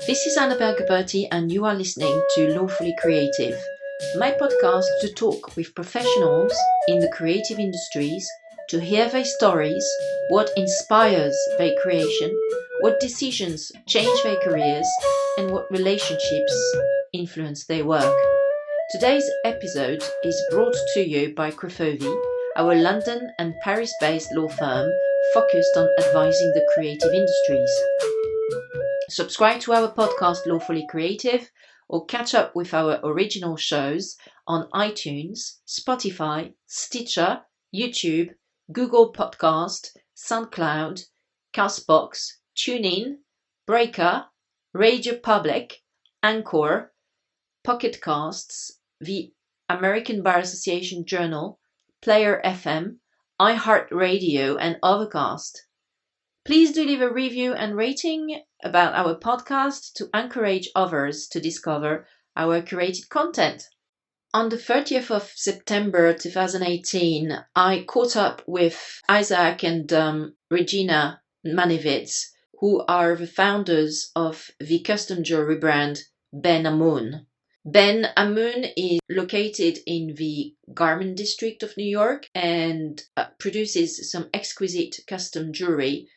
This is Annabelle Gauberti and you are listening to Lawfully Creative, my podcast to talk with professionals in the creative industries to hear their stories, what inspires their creation, what decisions change their careers, and what relationships influence their work. Today's episode is brought to you by Crefovi, our London and Paris-based law firm focused on advising the creative industries. Subscribe to our podcast Lawfully Creative or catch up with our original shows on iTunes, Spotify, Stitcher, YouTube, Google Podcast, SoundCloud, Castbox, TuneIn, Breaker, Radio Public, Anchor, Pocket Casts, the American Bar Association Journal, Player FM, iHeartRadio, and Overcast. Please do leave a review and rating about our podcast to encourage others to discover our curated content. On the 30th of September 2018, I caught up with Isaac and Regina Manevitz, who are the founders of the custom jewelry brand Ben-Amun. Ben-Amun is located in the garment district of New York and produces some exquisite custom jewelry,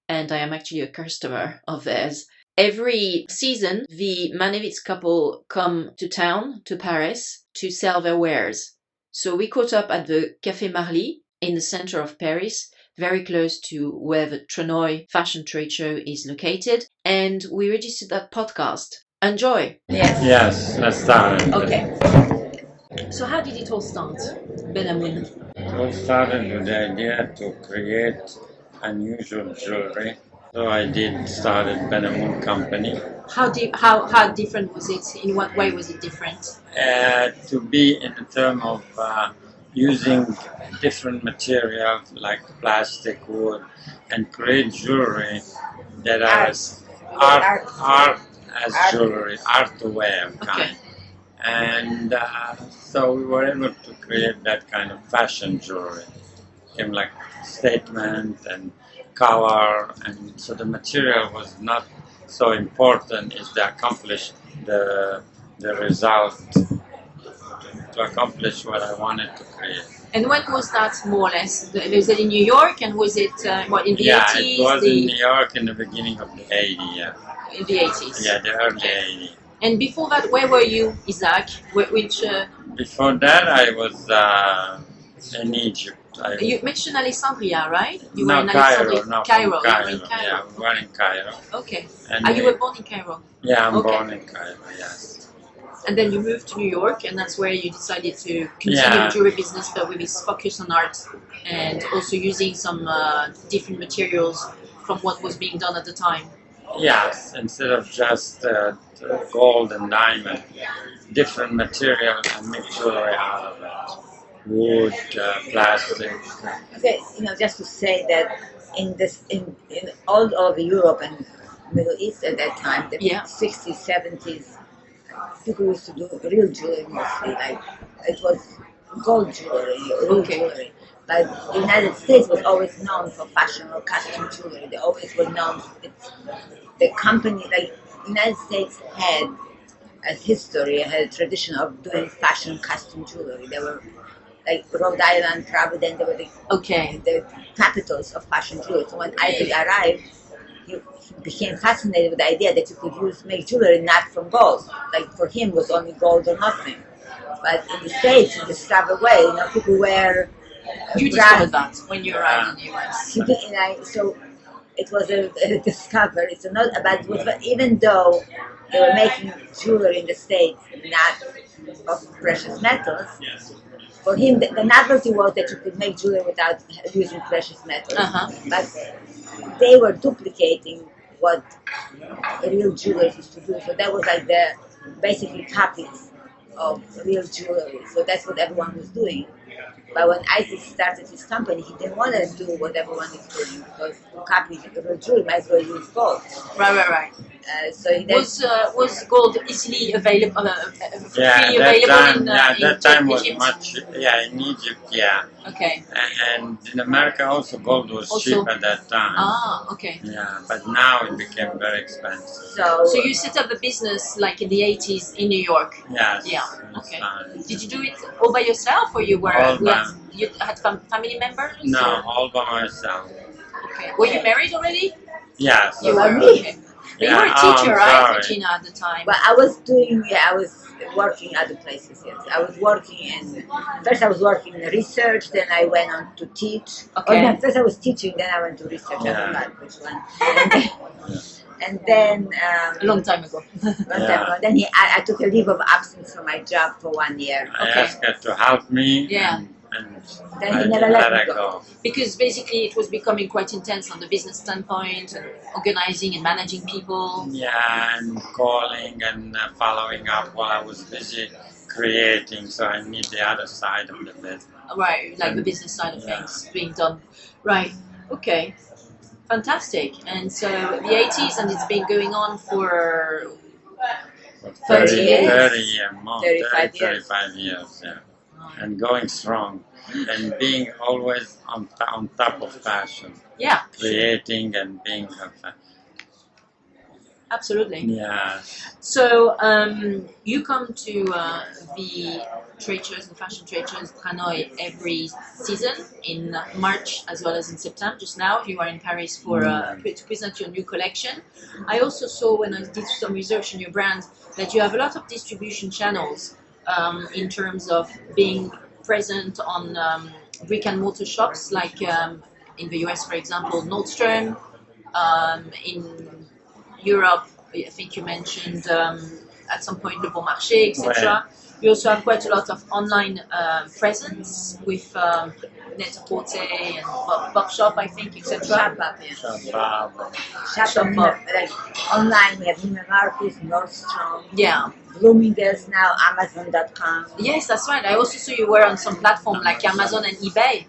and I am actually a customer of theirs. Every season, the Manevitz couple come to town, to Paris, to sell their wares. So we caught up at the Café Marly in the center of Paris, very close to where the Trenoy fashion trade show is located, and we registered that podcast. Enjoy! Yes, I started. Okay. So how did it all start, Ben-Amun? It all started with the idea to create unusual jewelry. So I started Ben-Amun company. How different was it? In what way was it different? To be in the term of using different materials like plastic, wood, and create jewelry that art as jewelry, art to wear kind. And so we were able to create that kind of fashion jewelry. Came like statement and color, and so the material was not so important as to accomplish the result, to accomplish what I wanted to create. And when was that, more or less? Was it in New York, and was it in the 80s? Yeah, it was in New York in the beginning of the 80s, yeah. In the 80s? Yeah, the early 80s. And before that, where were you, Isaac? Before that, I was in Egypt. You mentioned Alexandria, right? You no, were in Cairo. Alexandria. No, Cairo. Cairo. You were in Cairo. Yeah, we were in Cairo. Okay. And you were born in Cairo? Yeah, I'm born in Cairo, yes. And then you moved to New York, and that's where you decided to continue jewelry business, but with this focus on art, and also using some different materials from what was being done at the time. Yes, instead of just gold and diamond, different material and make jewelry out of it. Wood, plastic. Okay, just to say that in all over Europe and Middle East at that time, the 60s, 70s, people used to do real jewelry mostly. Like it was gold jewelry, real jewelry. But the United States was always known for fashion or costume jewelry. They always were known. The company, like the United States had a history, had a tradition of doing fashion costume jewelry. They were like Rhode Island, Providence, they were the capitals of fashion jewelry. So when Isaac arrived, he became fascinated with the idea that you could make jewelry not from gold. Like for him, it was only gold or nothing. But in the States, you discover a way. People wear. You discovered that when you arrived in the US. So it was a discovery. So not about it was, even though they were making jewelry in the States, not of precious metals. For him, the novelty was that you could make jewelry without using precious metals. But they were duplicating what real jewelers used to do. So that was like basically copies of real jewelry. So that's what everyone was doing. But when Isaac started his company, he didn't want to do what everyone is doing, because to copy real jewelry, might as well use gold. Right. So was gold easily available, Yeah, free that available time, in yeah, that time was Egypt? much, yeah, in Egypt, yeah. Okay. And in America also gold was cheap at that time. Ah, okay. Yeah, but now it became very expensive. So you set up a business like in the 80s in New York? Yes. Yeah. Yes, Okay. Did you do it all by yourself, or you were you had family members? No, or? all by myself. Okay. Were you married already? Yes. You were. Me? Okay. But you were a teacher, right, Regina, at the time? Well, I was working other places, yes. I was working first I was working in research, then I went on to teach. Okay. No, first I was teaching, then I went to research, I forgot which one. And then a long time ago. Then I took a leave of absence from my job for 1 year. I asked her to help me. Yeah. And then he never let me go. Because basically it was becoming quite intense on the business standpoint, and organizing and managing people. Yeah, and calling and following up while I was busy creating, so I need the other side of the business. Right, like the business side of things being done. Right, okay. Fantastic. And so the 80s, and it's been going on for 30 years? 30 years, more, 35 years, yeah. And going strong, and being always on top of fashion. Yeah. Creating and being absolutely. Yeah. So you come to the trade shows, the fashion trade shows, Hanoi, every season in March as well as in September. Just now you are in Paris for to present your new collection. I also saw when I did some research on your brand that you have a lot of distribution channels in terms of being present on brick and mortar shops, like in the US, for example, Nordstrom, in Europe, I think you mentioned at some point Le Bon Marché, etc. Right. You also have quite a lot of online presence with Net-a-Porter and Bob Shop, I think, etc. Shop, like online, we have Neiman Marcus, Nordstrom. Yeah. Bloomingdale's now, Amazon.com. Yes, that's right. I also saw you were on some platform like Amazon and eBay.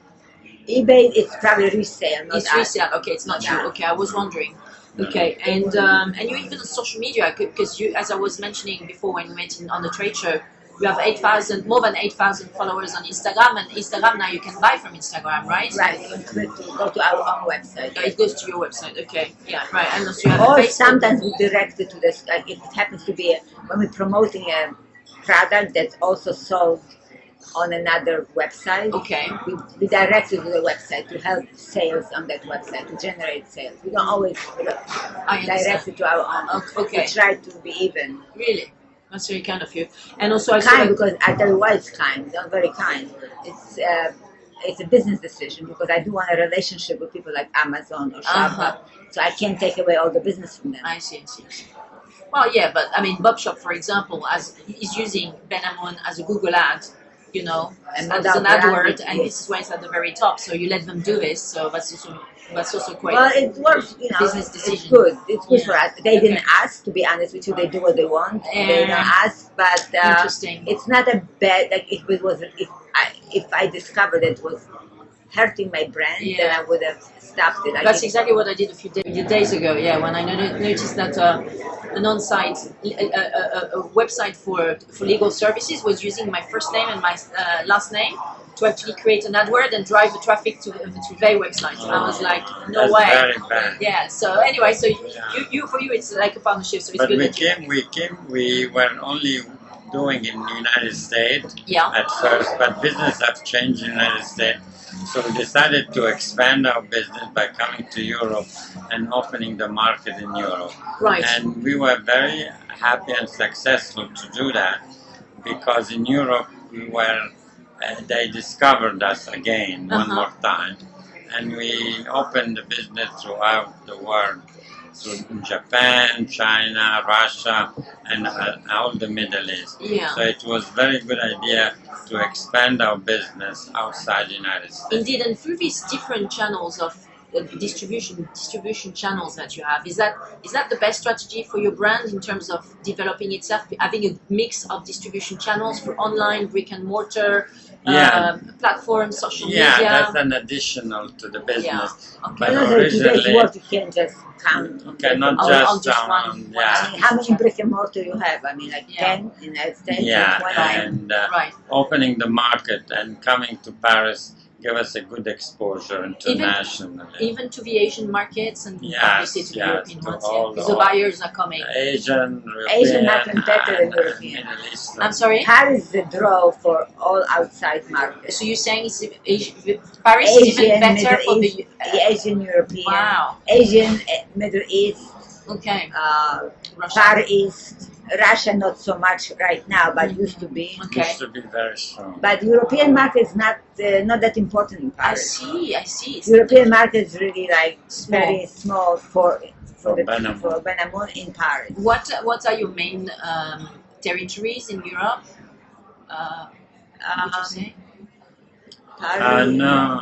eBay, it's probably resale. It's resale. Okay, it's not you. Okay, I was wondering. Okay, and you even on social media, because you, as I was mentioning before when we met on the trade show, you have more than 8,000 followers on Instagram, and Instagram now you can buy from Instagram, right? Right, you go to our own website. Oh, it goes to your website, okay, yeah, right. And also you have or sometimes we direct it to this, like if it happens to be, when we're promoting a product that's also sold on another website. Okay. We direct you to the website to help sales on that website, to generate sales. We don't always direct it to our own. Okay. We try to be even. Really? That's very kind of you. And also kind, because I tell you why it's kind. Not very kind. It's a business decision, because I do want a relationship with people like Amazon or Shopify, so I can't take away all the business from them. I see. Well, yeah, but I mean, Bob Shop, for example, is using Ben-Amun as a Google ad. You know, and as an AdWord, and this is why it's at the very top. So you let them do this. So that's also quite. Well, it works. You know, business decision. It's good. It's good for us. They didn't ask, to be honest with you. They do what they want. They don't ask, but interesting. It's not a bad. Like if I discovered it was hurting my brand, then I would have stopped it. That's exactly what I did a few days ago. Yeah, when I noticed that an on-site a website for legal services was using my first name and my last name to actually create an AdWord and drive the traffic to their website. I was like, no way. Very bad. Yeah. So anyway, so you for you it's like a partnership. So it's but good. We were only doing in the United States at first, but business has changed in the United States. So we decided to expand our business by coming to Europe and opening the market in Europe. Right. And we were very happy and successful to do that, because in Europe they discovered us again one more time. And we opened the business throughout the world. So in Japan, China, Russia, and all the Middle East. Yeah. So it was a very good idea to expand our business outside the United States. Indeed, and through these different channels of distribution channels that you have, is that the best strategy for your brand in terms of developing itself, having a mix of distribution channels for online, brick and mortar, platforms, social Yeah, media? that's an additional to the business. Yeah. Okay. But In originally, today's world, you can't just count. you cannot on just just count. one. Yeah. I mean, how many brick and mortar you have? I mean, like 10 in the United States, Yeah, 20. and opening the market and coming to Paris give us a good exposure internationally. Even to the Asian markets and obviously to the European ones, because the buyers are coming. Asian market better than European. Middle Eastern. I'm sorry? Paris is the draw for all outside markets. So you're saying Paris is even better for the Asian, European, wow. Asian, Middle East, okay, Far East, Russia not so much right now, but used to be. Okay. Used to be very strong. But European market is not that important in Paris. I see. European market is really like small. Very small for Ben-Amun. Ben-Amun in Paris. What are your main territories in Europe? Would you say? Paris, no,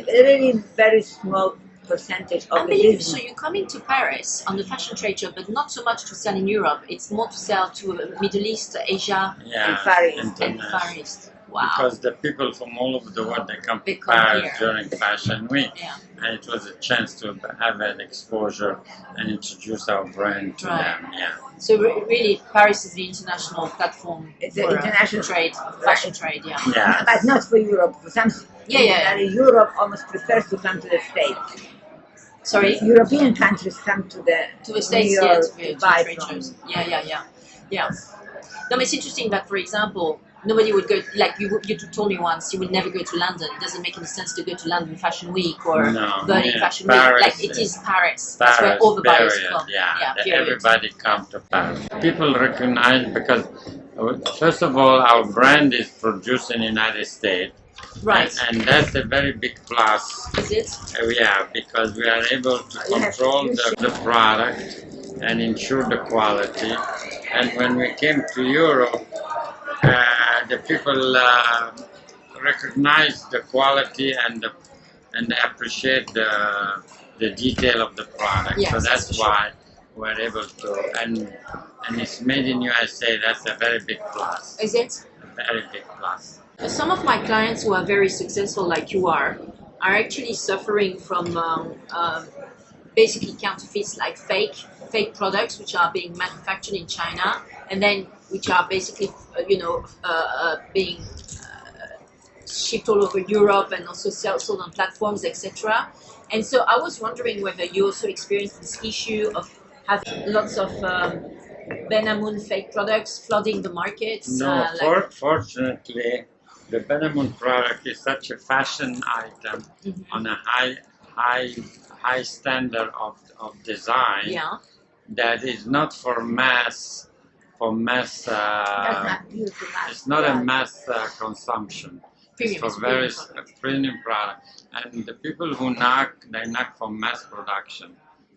really very small percentage of the business. So you come into Paris on the fashion trade show, but not so much to sell in Europe. It's more to sell to Middle East, Asia, and Far East. And Far East. Wow. Because the people from all over the world, they come to come Paris here. during Fashion Week. And it was a chance to have an exposure and introduce our brand to them. Yeah. So really, Paris is the international platform It's for the international trade, fashion trade. Yeah. But not for Europe. For some, Europe almost prefers to come to the States. Sorry? European countries come to the States, New York to buy trade from. shows. Yeah. No, it's interesting that, for example, nobody would go, like you told me once, you would never go to London. It doesn't make any sense to go to London Fashion Week or Berlin Fashion Paris, Week. Like, it is Paris. That's where all the buyers come. Everybody come to Paris. People recognize because, first of all, our brand is produced in the United States. Right. And that's a very big plus. Is it? Yeah, because we are able to control the product and ensure the quality. And when we came to Europe, the people recognize the quality and they appreciate the detail of the product. Yes, so that's why we're able to. And it's made in USA. That's a very big plus. Is it? A very big plus. Some of my clients who are very successful, like you are actually suffering from basically counterfeits, like fake products which are being manufactured in China and then which are basically being shipped all over Europe and also sold on platforms, etc. And so I was wondering whether you also experienced this issue of having lots of Ben-Amun fake products flooding the markets. No, fortunately, the Ben-Amun product is such a fashion item on a high standard of design that is not for mass. It's not a mass consumption. It's for very premium product. And the people who knock for mass production,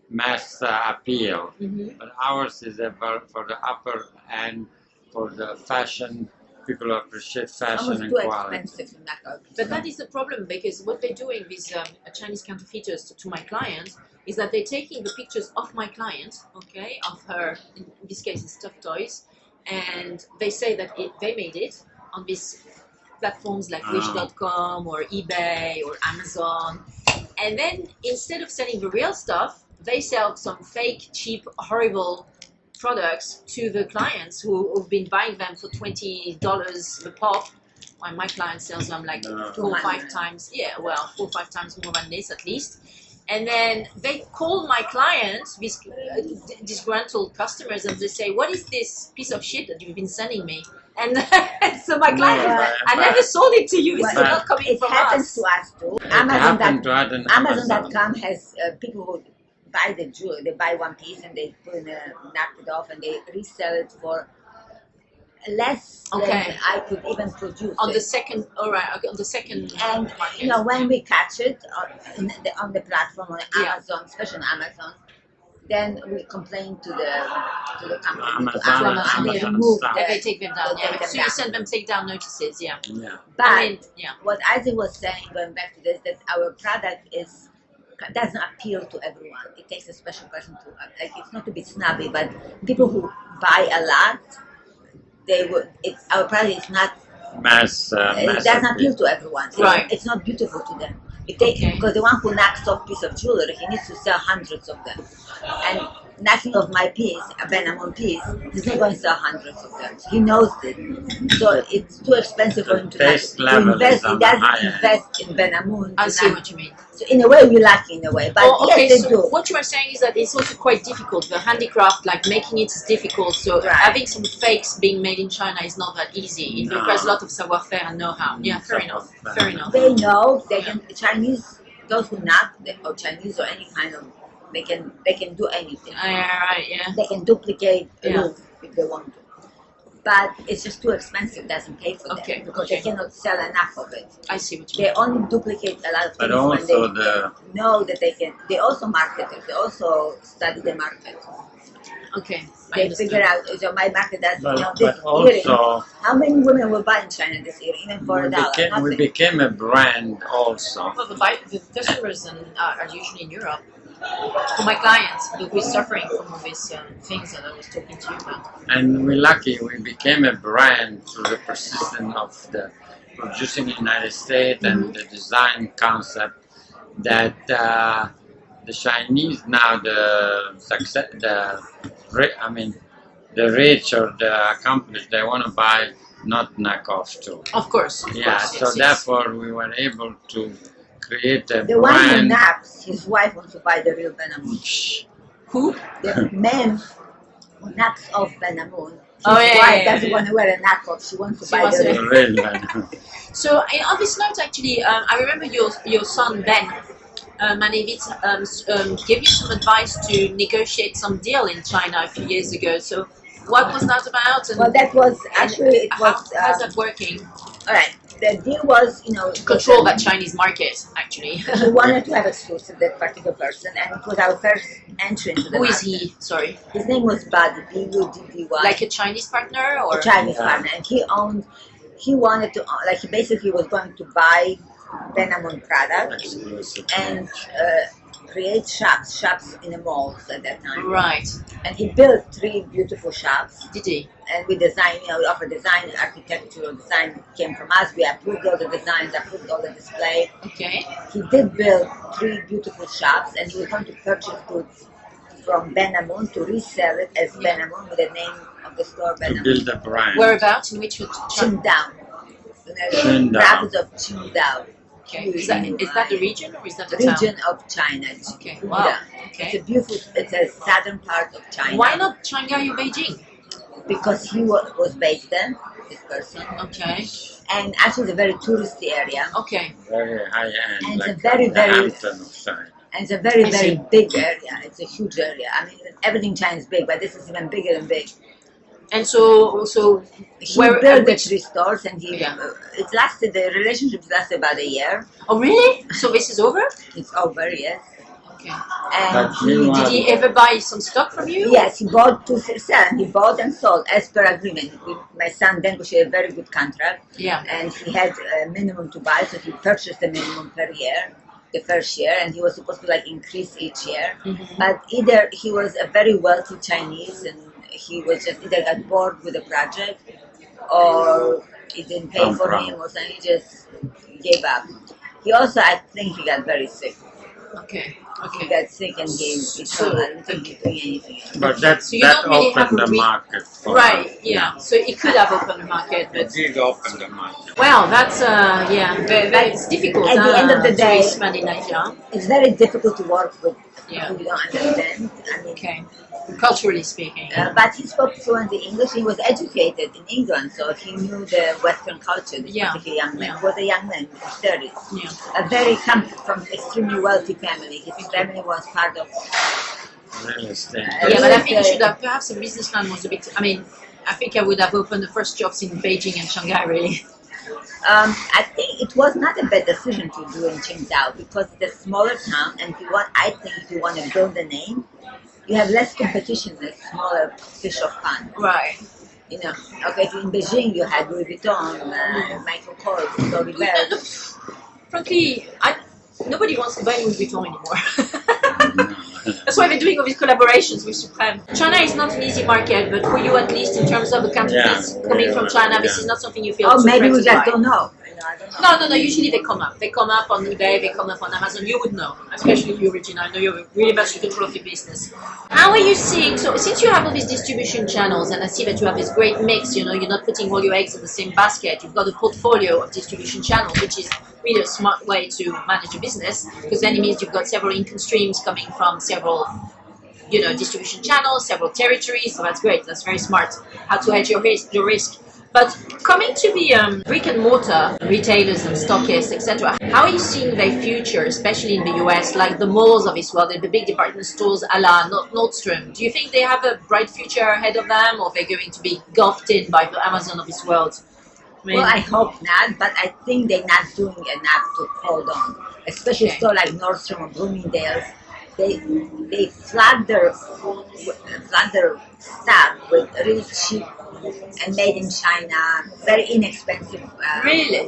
mass appeal. But ours is for the upper end, for the fashion. People appreciate fashion and quality. But that is the problem, because what they're doing, these Chinese counterfeiters to my clients, is that they're taking the pictures of my client, of her, in this case it's stuffed toys, and they say that they made it on these platforms like Wish.com or eBay or Amazon, and then instead of selling the real stuff, they sell some fake, cheap, horrible products to the clients who've been buying them for $20 a pop. While my client sells them like 4 or 5 times, 4 or 5 times more than this at least. And then they call my clients, these disgruntled customers, and they say, "What is this piece of shit that you've been sending me?" And so my client, I never sold it to you. It's not coming from us. It happens to us too. Amazon.com has people who buy the jewelry. They buy one piece and they knock it off and they resell it for less than I could even produce on the second. All right, on the second. And when we catch it on the platform on Amazon, especially on Amazon, then we complain to the company, and they remove them. They take them down. So you send them take down notices. But what Isaac was saying, going back to this, that our product doesn't appeal to everyone. It takes a special person to it's not to be snobby, but people who buy a lot, our product is not mass. It doesn't appeal to everyone. Right. It's not beautiful to them. Because the one who knocks off piece of jewelry, he needs to sell hundreds of them. And knocking off my piece, a Ben-Amun piece, he's not going to sell hundreds of them. He knows this. So it's too expensive for him to invest. He doesn't invest in Ben-Amun. I see what you mean. So in a way, we're lucky in a way. But yes, they do. What you are saying is that it's also quite difficult. The handicraft, like making it is difficult. So having some fakes being made in China is not that easy. It requires a lot of savoir-faire and know-how. Yeah, fair enough. Fair enough. They know they can. Chinese, those who knock, or Chinese or any kind of, they can do anything. Right. Yeah. They can duplicate a look if they want to. But it's just too expensive, doesn't pay for them because they cannot sell enough of it. I see what you mean. They only duplicate a lot of things but also when they know that they can. They also market it. They also study the market. Okay. They figure out, so my market does, but also, how many women will buy in China this year, even for $1? We became a brand also. Well, the customers are usually in Europe. For my clients who is suffering from all these things that I was talking to you about. And we're lucky we became a brand through the persistence of the producing in the United States and the design concept that the Chinese now, the rich or the accomplished, they want to buy, not knockoff too. Of course. So therefore we were able to create a the brand. one who knocks, his wife wants to buy the real Ben-Amun. Who? The man who knocks off Ben-Amun. His wife doesn't want to wear a knockoff. She wants to buy the real Ben-Amun. So on this note, actually, I remember your son Ben Manevitz gave you some advice to negotiate some deal in China a few years ago. So what was that about? And, well, that was actually how's that working? All right. The deal was, to control that Chinese market, actually. We wanted to have exclusive that particular person, and it was our first entry into the market. Who is he? Sorry. His name was Buddy, B-U-D-D-Y. Like a Chinese partner, or a Chinese partner, and he wanted to, he basically was going to buy Ben-Amun products and create shops in the malls at that time. Right. And he built 3 beautiful shops. Did he? And we designed, we offer design, architectural design came from us. We approved all the designs, approved all the display. Okay. He did build 3 beautiful shops, and he was going to purchase goods from Ben-Amun to resell it as Ben-Amun with the name of the store Ben-Amun. To build a brand. Whereabouts? In which? Qingdao. Qingdao. Province of Qingdao. Okay. Is that the region, or is that the region town? of China? Okay. Wow. Okay. It's a southern part of China. Why not Shanghai or Beijing? Because he was based there, this person. Okay. And actually it's a very touristy area. Okay. Very high end. And like it's a very, Hampton of China. And it's a very, very big area. It's a huge area. I mean, everything in China is big, but this is even bigger and big. And so he built the 3 stores, and the relationship lasted about a year. Oh, really? So this is over? It's over, yes. Okay. And did he ever buy some stock from you? Yes, he bought to sell. He bought and sold as per agreement. My son then negotiated a very good contract. Yeah. And he had a minimum to buy, so he purchased the minimum per year, the first year, and he was supposed to increase each year. Mm-hmm. But either he was a very wealthy Chinese, and he was just either got bored with the project, or it didn't pay for him, or something. He just gave up. He also, I think, he got very sick. Okay. He got sick and I don't think he's doing anything. But that opened the market. Right, yeah. So it could have opened the market. But it did open the market. Well, that's, it's difficult. At the end of the day, it's very difficult to work with people you don't understand. I mean, culturally speaking. But he spoke fluent English. He was educated in England, so he knew the Western culture. This particular young man. He was a young man in his 30s. Yeah. From extremely wealthy family. His family was part of real estate. But I think you should have, perhaps a businessman was a bit, I think I would have opened the first jobs in Beijing and Shanghai, really. I think it was not a bad decision to do in Qingdao, because it's a smaller town, and I think if you want to build a name, you have less competition with smaller fish of pond. Right. In Beijing you had Louis Vuitton, Michael Kors, Tory Burch. Frankly, nobody wants to buy Louis Vuitton anymore. That's why we're doing all these collaborations with Supreme. China is not an easy market, but for you at least in terms of the counterfeits coming from China, this is not something you feel too maybe we threatened just by. don't know. No. Usually they come up. They come up on eBay. They come up on Amazon. You would know, especially you, Regina. I know you're really much in control of your business. How are you seeing? So since you have all these distribution channels, and I see that you have this great mix. You know, you're not putting all your eggs in the same basket. You've got a portfolio of distribution channels, which is really a smart way to manage a business, because then it means you've got several income streams coming from several, distribution channels, several territories. So that's great. That's very smart. How to hedge your risk. But coming to the brick and mortar retailers and stockists, etc., how are you seeing their future, especially in the US, like the malls of this world, the big department stores a la Nordstrom? Do you think they have a bright future ahead of them, or they're going to be engulfed in by the Amazon of this world? Well, I hope not, but I think they're not doing enough to hold on. Especially stores like Nordstrom or Bloomingdale's. They flood their stuff with really cheap and made in China, very inexpensive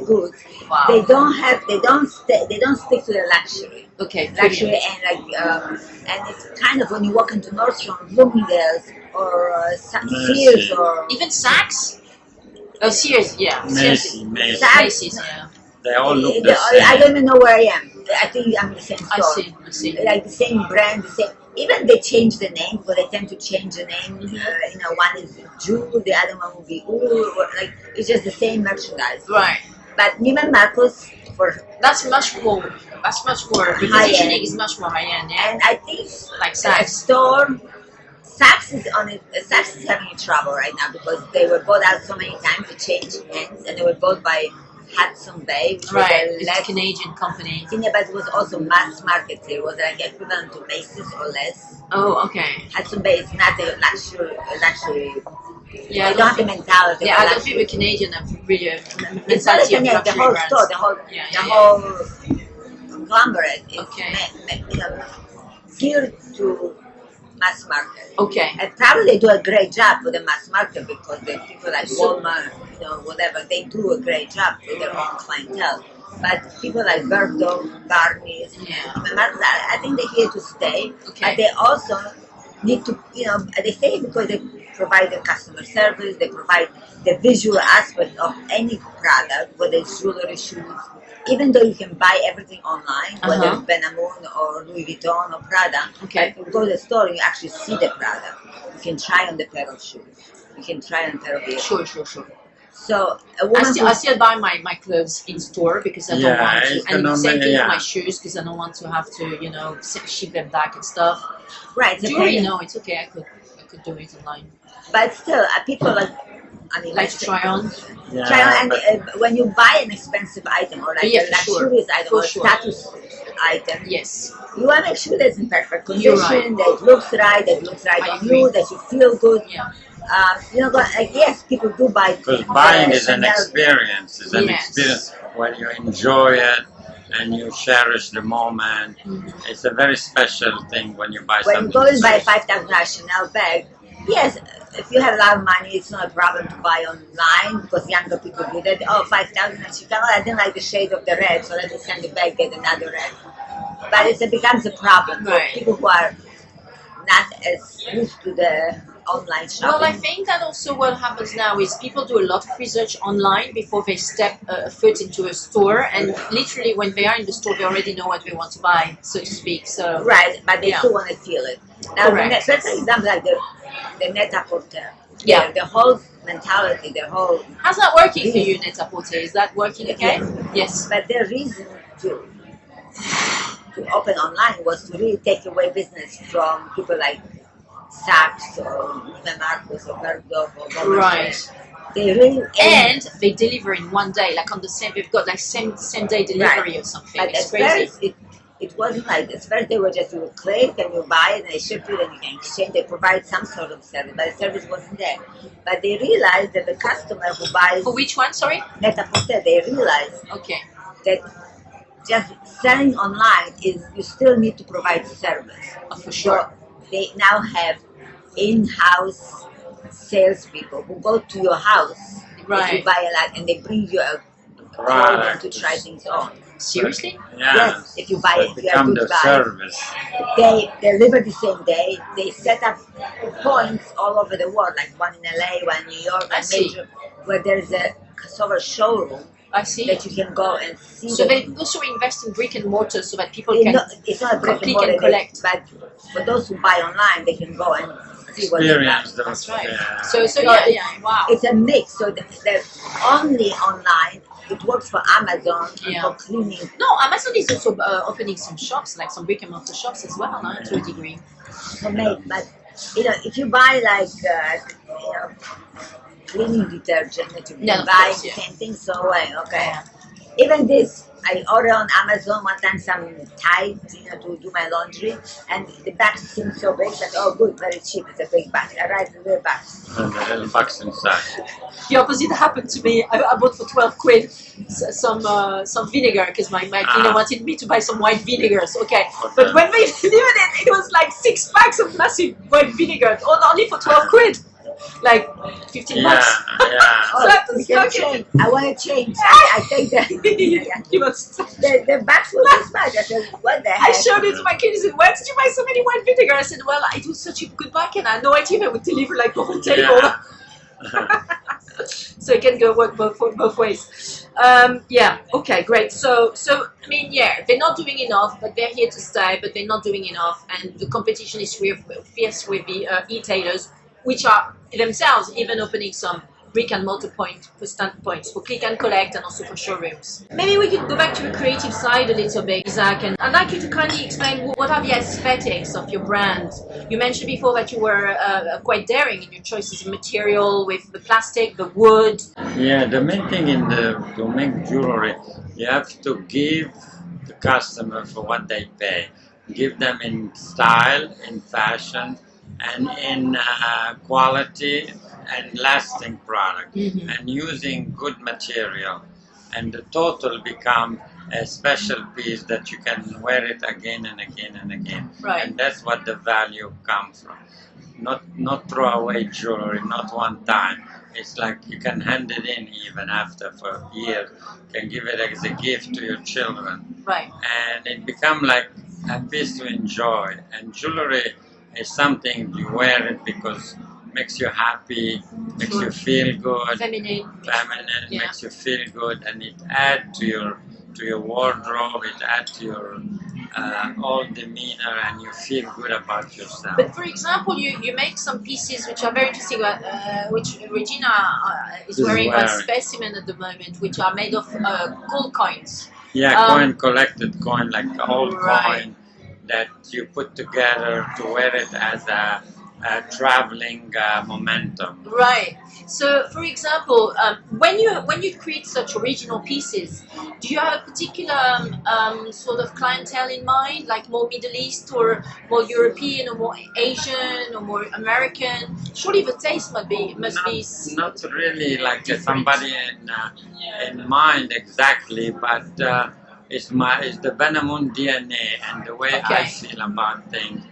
goods. Wow. They don't stick to the luxury. Okay. Luxury and it's kind of when you walk into Nordstrom, Bloomingdale's, or Sears, or even Saks. Oh, Sears, yeah. Macy's, yeah. They all look the same. I don't even know where I am. I think I'm in the same store. I see. Like the same brand, the same. Even they change the name, because they tend to change the name. One is Jewel, the other one will be like it's just the same merchandise. Right. But Neiman Marcus that's much more. The positioning is much more high end. Yeah. And I think like Saks. Saks is having trouble right now because they were bought out so many times. They changed hands, and they were bought by Hudson Bay, which was a less Canadian company. but it was also mass market. It was like equivalent to Macy's or less. Oh, okay. Hudson Bay is not a luxury. Yeah, they don't have the mentality. Yeah, I don't think the Canadian have really a it's not mentality of the luxury whole brands. store, the whole conglomerate is geared to mass market. Okay. And probably they do a great job for the mass market because the people like Walmart, whatever, they do a great job with their own clientele. But people like Bergdorf, Barney's, I think they're here to stay. Okay. But they also need to, they stay because they provide the customer service, they provide the visual aspect of any product, whether it's jewelry, shoes. Even though you can buy everything online, whether it's Ben-Amun or Louis Vuitton or Prada, if you go to the store and you actually see the product, you can try on the pair of shoes. You can try on a pair of earrings. Sure. So a woman I still buy my clothes in store because I don't want to, and the same thing with my shoes because I don't want to have to, ship them back and stuff. Right. Jewelry, no, it's okay. I could do it online. But still, people like to try on. Yeah, try on, and when you buy an expensive item or like a luxurious item or status item, you want to make sure that it's in perfect condition, that it looks right, on you, that you feel good. Yeah. Yes, people do buy. Because buying is an experience. It's an experience when you enjoy it and you cherish the moment. Mm-hmm. It's a very special thing when you buy something. When you go and buy a $5,000 Chanel bag, yes, if you have a lot of money, it's not a problem to buy online because younger people do that. Oh, 5,000 and Chicago, I didn't like the shade of the red, so let me send it back, get another red. But it becomes a problem for people who are not as used to the online shopping. Well, I think that also what happens now is people do a lot of research online before they step a foot into a store, and literally when they are in the store, they already know what they want to buy, so to speak. So right, but they still want to feel it. Now, let's take an example like the net-a-porter. Yeah. The whole mentality, the whole... How's that working for you, net-a-porter? Is that working okay? Yes. But the reason to open online was to really take away business from people like Saks or Neiman Marcus or Bergdorf or Walmart. Right. They really they deliver in one day, like on the same. They've got like same day delivery or something. But it's crazy. It wasn't like this. First, they were just you click and you buy it and they ship it and you can exchange. They provide some sort of service, but the service wasn't there. But they realized that the customer who buys for which one? Sorry. Net-a-porter. They realized that just selling online is you still need to provide service. Oh, for sure. So they now have in-house salespeople who go to your house. You buy a lot and they bring you a product to try things on. Seriously? Yes. If you buy it, if you have good service. They deliver the same day. They set up points all over the world, like one in LA, one in New York, and major, where there's a sort of showroom. I see. That you can go and see. So they also invest in brick and mortar so that people can it's not brick and mortar, collect. But for those who buy online, they can go and see what they have. That's right. Yeah. So wow. It's a mix. So they're only online. It works for Amazon for cleaning. No, Amazon is also opening some shops, like some brick and mortar shops as well, to a degree. But if you buy like cleaning detergent, that you can buy the same thing. So okay. Even this, I order on Amazon one time some Tide, to do my laundry, and the box seems so big. Like, oh, good, very cheap. It's a big box. I arrived with a box. And the little box inside. The opposite happened to me. I bought for 12 quid some vinegar because my cleaner wanted me to buy some white vinegars. Okay, but when they delivered it, it was like 6 packs of massive white vinegar, only for 12 quid. Like 15 bucks. So I want to change. I think that the box was this much. I said, what the heck? I showed it to my kid. He said, where did you buy so many white vinegar? I said, well, it was such a good bargain. I had no idea they would deliver like the whole table. So it can go work both ways. Okay, great. So I mean, they're not doing enough, but they're here to stay. But they're not doing enough, and the competition is fierce with the e-tailers, which are themselves even opening some brick and mortar points for click and collect and also for showrooms. Maybe we could go back to the creative side a little bit, Isaac, and I'd like you to kindly explain what are the aesthetics of your brand. You mentioned before that you were quite daring in your choices of material with the plastic, the wood. Yeah, the main thing to make jewelry, you have to give the customer for what they pay. Give them in style, in fashion, and in quality and lasting product, and using good material, and the total become a special piece that you can wear it again and again and again. Right. And that's what the value comes from. Not throw away jewelry, not one time. It's like you can hand it in even after for years. You can give it as a gift to your children. Right. And it become like a piece to enjoy. And jewelry is something you wear it because it makes you happy, makes you feel good, feminine, makes you feel good, and it adds to your wardrobe, it adds to your whole demeanor, and you feel good about yourself. But for example, you make some pieces which are very interesting, which Regina is wearing one specimen at the moment, which are made of gold coins. Yeah, collected coin, like the old coin that you put together to wear it as a traveling momentum. Right. So, for example, when you create such original pieces, do you have a particular sort of clientele in mind, like more Middle East or more European or more Asian or more American? Surely the taste must be not really like somebody in mind exactly, but it's the Ben-Amun DNA and the way I feel about things.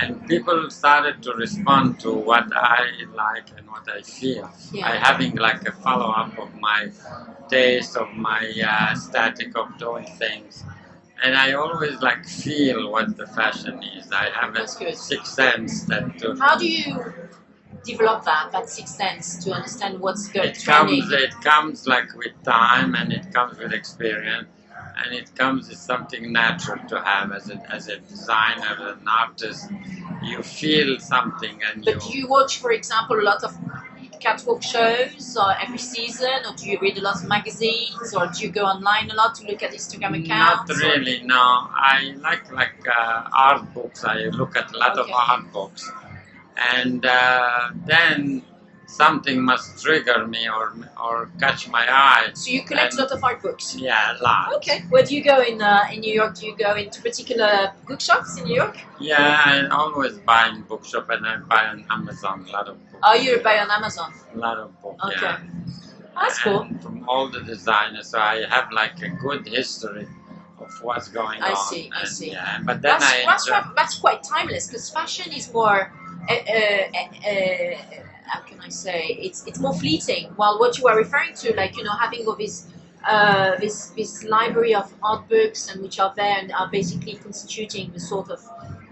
And people started to respond to what I like and what I feel. I having like a follow-up of my taste, of my aesthetic of doing things. And I always like feel what the fashion is. I have a sixth sense that... How do you develop that sixth sense to understand what's going on? It comes like with time, and it comes with experience. And it comes as something natural to have as a designer, an artist. You feel something, But do you watch, for example, a lot of catwalk shows every season, or do you read a lot of magazines, or do you go online a lot to look at Instagram accounts? Not really, no. I like art books. I look at a lot of art books, and then something must trigger me or catch my eye. So you collect a lot of art books? Yeah, a lot. Okay. Where do you go in New York? Do you go into particular bookshops in New York? Yeah, I always buy in bookshop, and I buy on Amazon a lot of books. Oh, you buy on Amazon? A lot of books, okay. That's cool. From all the designers, so I have like a good history of what's going on. I see. Yeah, but then that's quite timeless, because fashion is more... how can I say, it's more fleeting, while what you are referring to, like, having all these this library of art books and which are there and are basically constituting the sort of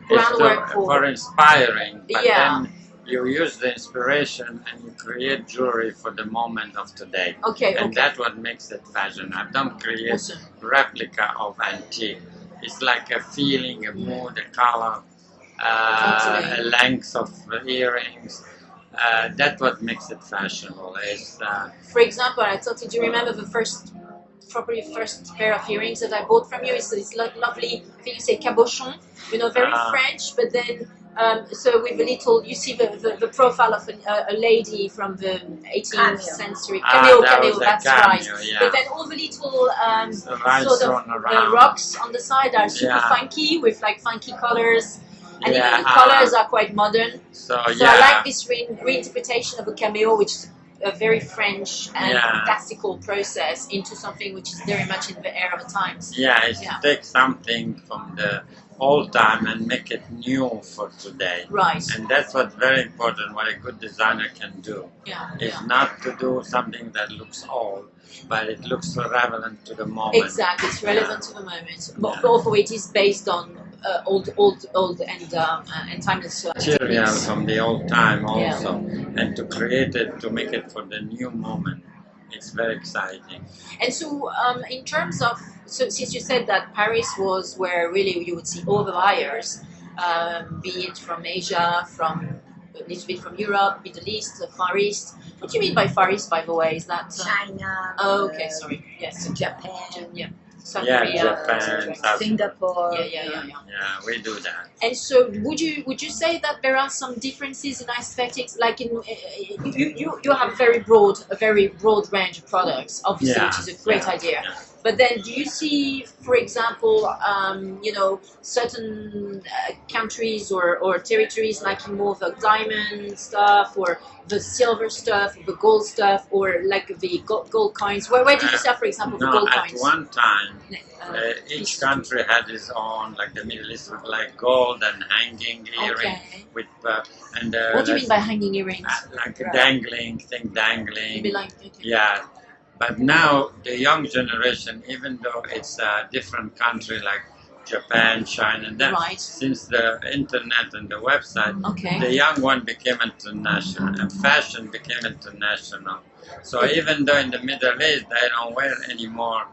It's groundwork for inspiring, but Yeah. then you use the inspiration and you create jewelry for the moment of today. Okay, And okay. that's what makes it fashion. I don't create Awesome. replica of antique. It's like a feeling, a mood, a color, Totally. a length of earrings. That's what makes it fashionable. It's, For example, I thought, do you remember the first pair of earrings that I bought from you? It's lovely, I think you say cabochon, very French, but then, so with a little, you see the profile of a lady from the 18th century. Cameo, that's right. Yeah. But then all the little Rice sort of thrown around. rocks on the side are super Yeah. funky with like funky colors. And Yeah, even the colors are quite modern. So So yeah. I like this reinterpretation of a cameo, which is a very French and fantastical process into something which is very much in the air of the times. Yeah, it's to take something from the old time and make it new for today. Right. And that's what's very important, what a good designer can do. Yeah. Is not to do something that looks old, but it looks relevant to the moment. Exactly, it's relevant to the moment. But although it is based on old and timeless Material techniques. from the old time also, and to create it, to make it for the new moment. It's very exciting. And so, in terms of, since you said that Paris was where really you would see all the buyers, be it from Asia, from a little bit from Europe, Middle East, Far East. What do you mean by Far East, by the way? Is that China? Oh, okay, sorry. Yes, Japan. Yeah. South Yeah, Korea, Japan, South Singapore. Yeah. Yeah, we do that. And so, would you say that there are some differences in aesthetics? Like you have a very broad range of products, obviously, which is a great idea. Yeah. But then, do you see, for example, certain countries or territories liking more the diamond stuff, or the silver stuff, or the gold stuff, or like the gold coins? Where did you sell, for example, the gold coins? At one time, each country had its own, like the Middle East with like gold and hanging earring with and. What do you mean by hanging earrings? Like a dangling thing, dangling. Maybe like Yeah. But now the young generation, even though it's a different country like Japan, China, and that, since the internet and the website, the young one became international, and fashion became international. So even though in the Middle East they don't wear anymore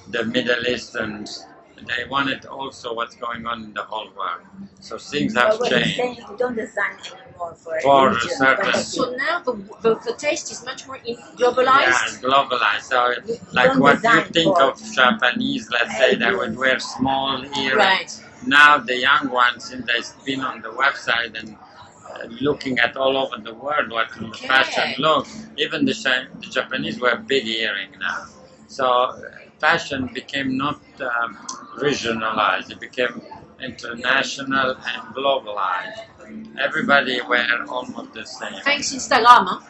the Middle Easterns, they wanted also what's going on in the whole world. So things have changed. Saying you don't design anymore for a certain. So now the taste is much more globalized. Yeah, globalized. So like what you think of Japanese, let's say they would wear small earrings. Right. Now the young ones, since they've been on the website and looking at all over the world what the fashion looks, even the Japanese wear big earring now. So fashion became not regionalized, it became international and globalized. Everybody wear almost the same. Thanks Instagram.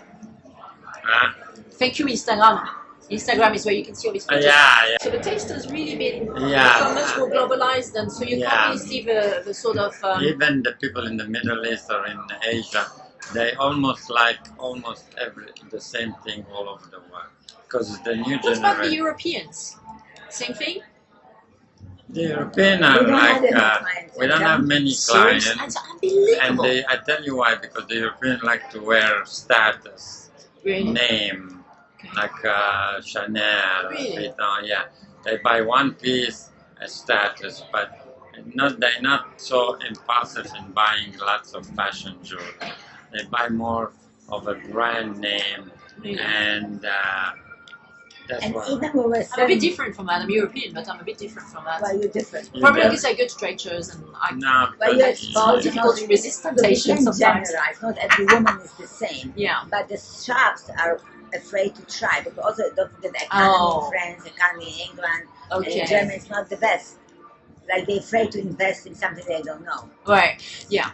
Thank you Instagram. Instagram is where you can see all these photos. Yeah. So the taste has really been become much more globalized, and so you can't really see the sort of... Even the people in the Middle East or in Asia, they almost like the same thing all over the world. Because it's the new generation. What about the Europeans? Same thing? The Europeans are we don't have many clients. That's unbelievable. And I tell you why, because the Europeans like to wear status, name, like Chanel, Vuitton, They buy one piece as status, but they're not so impulsive in buying lots of fashion jewelry. They buy more of a brand name, and that's why. Even when we're I'm a bit different from that. I'm European, but I'm a bit different from that. Why are you different? Probably because I go to trade shows and it's difficult to resist temptation sometimes. Not every woman is the same. Yeah. But the shops are afraid to try, because also don't forget the economy in France, economy in England, and Germany is not the best. Like they're afraid to invest in something they don't know. Right. Yeah.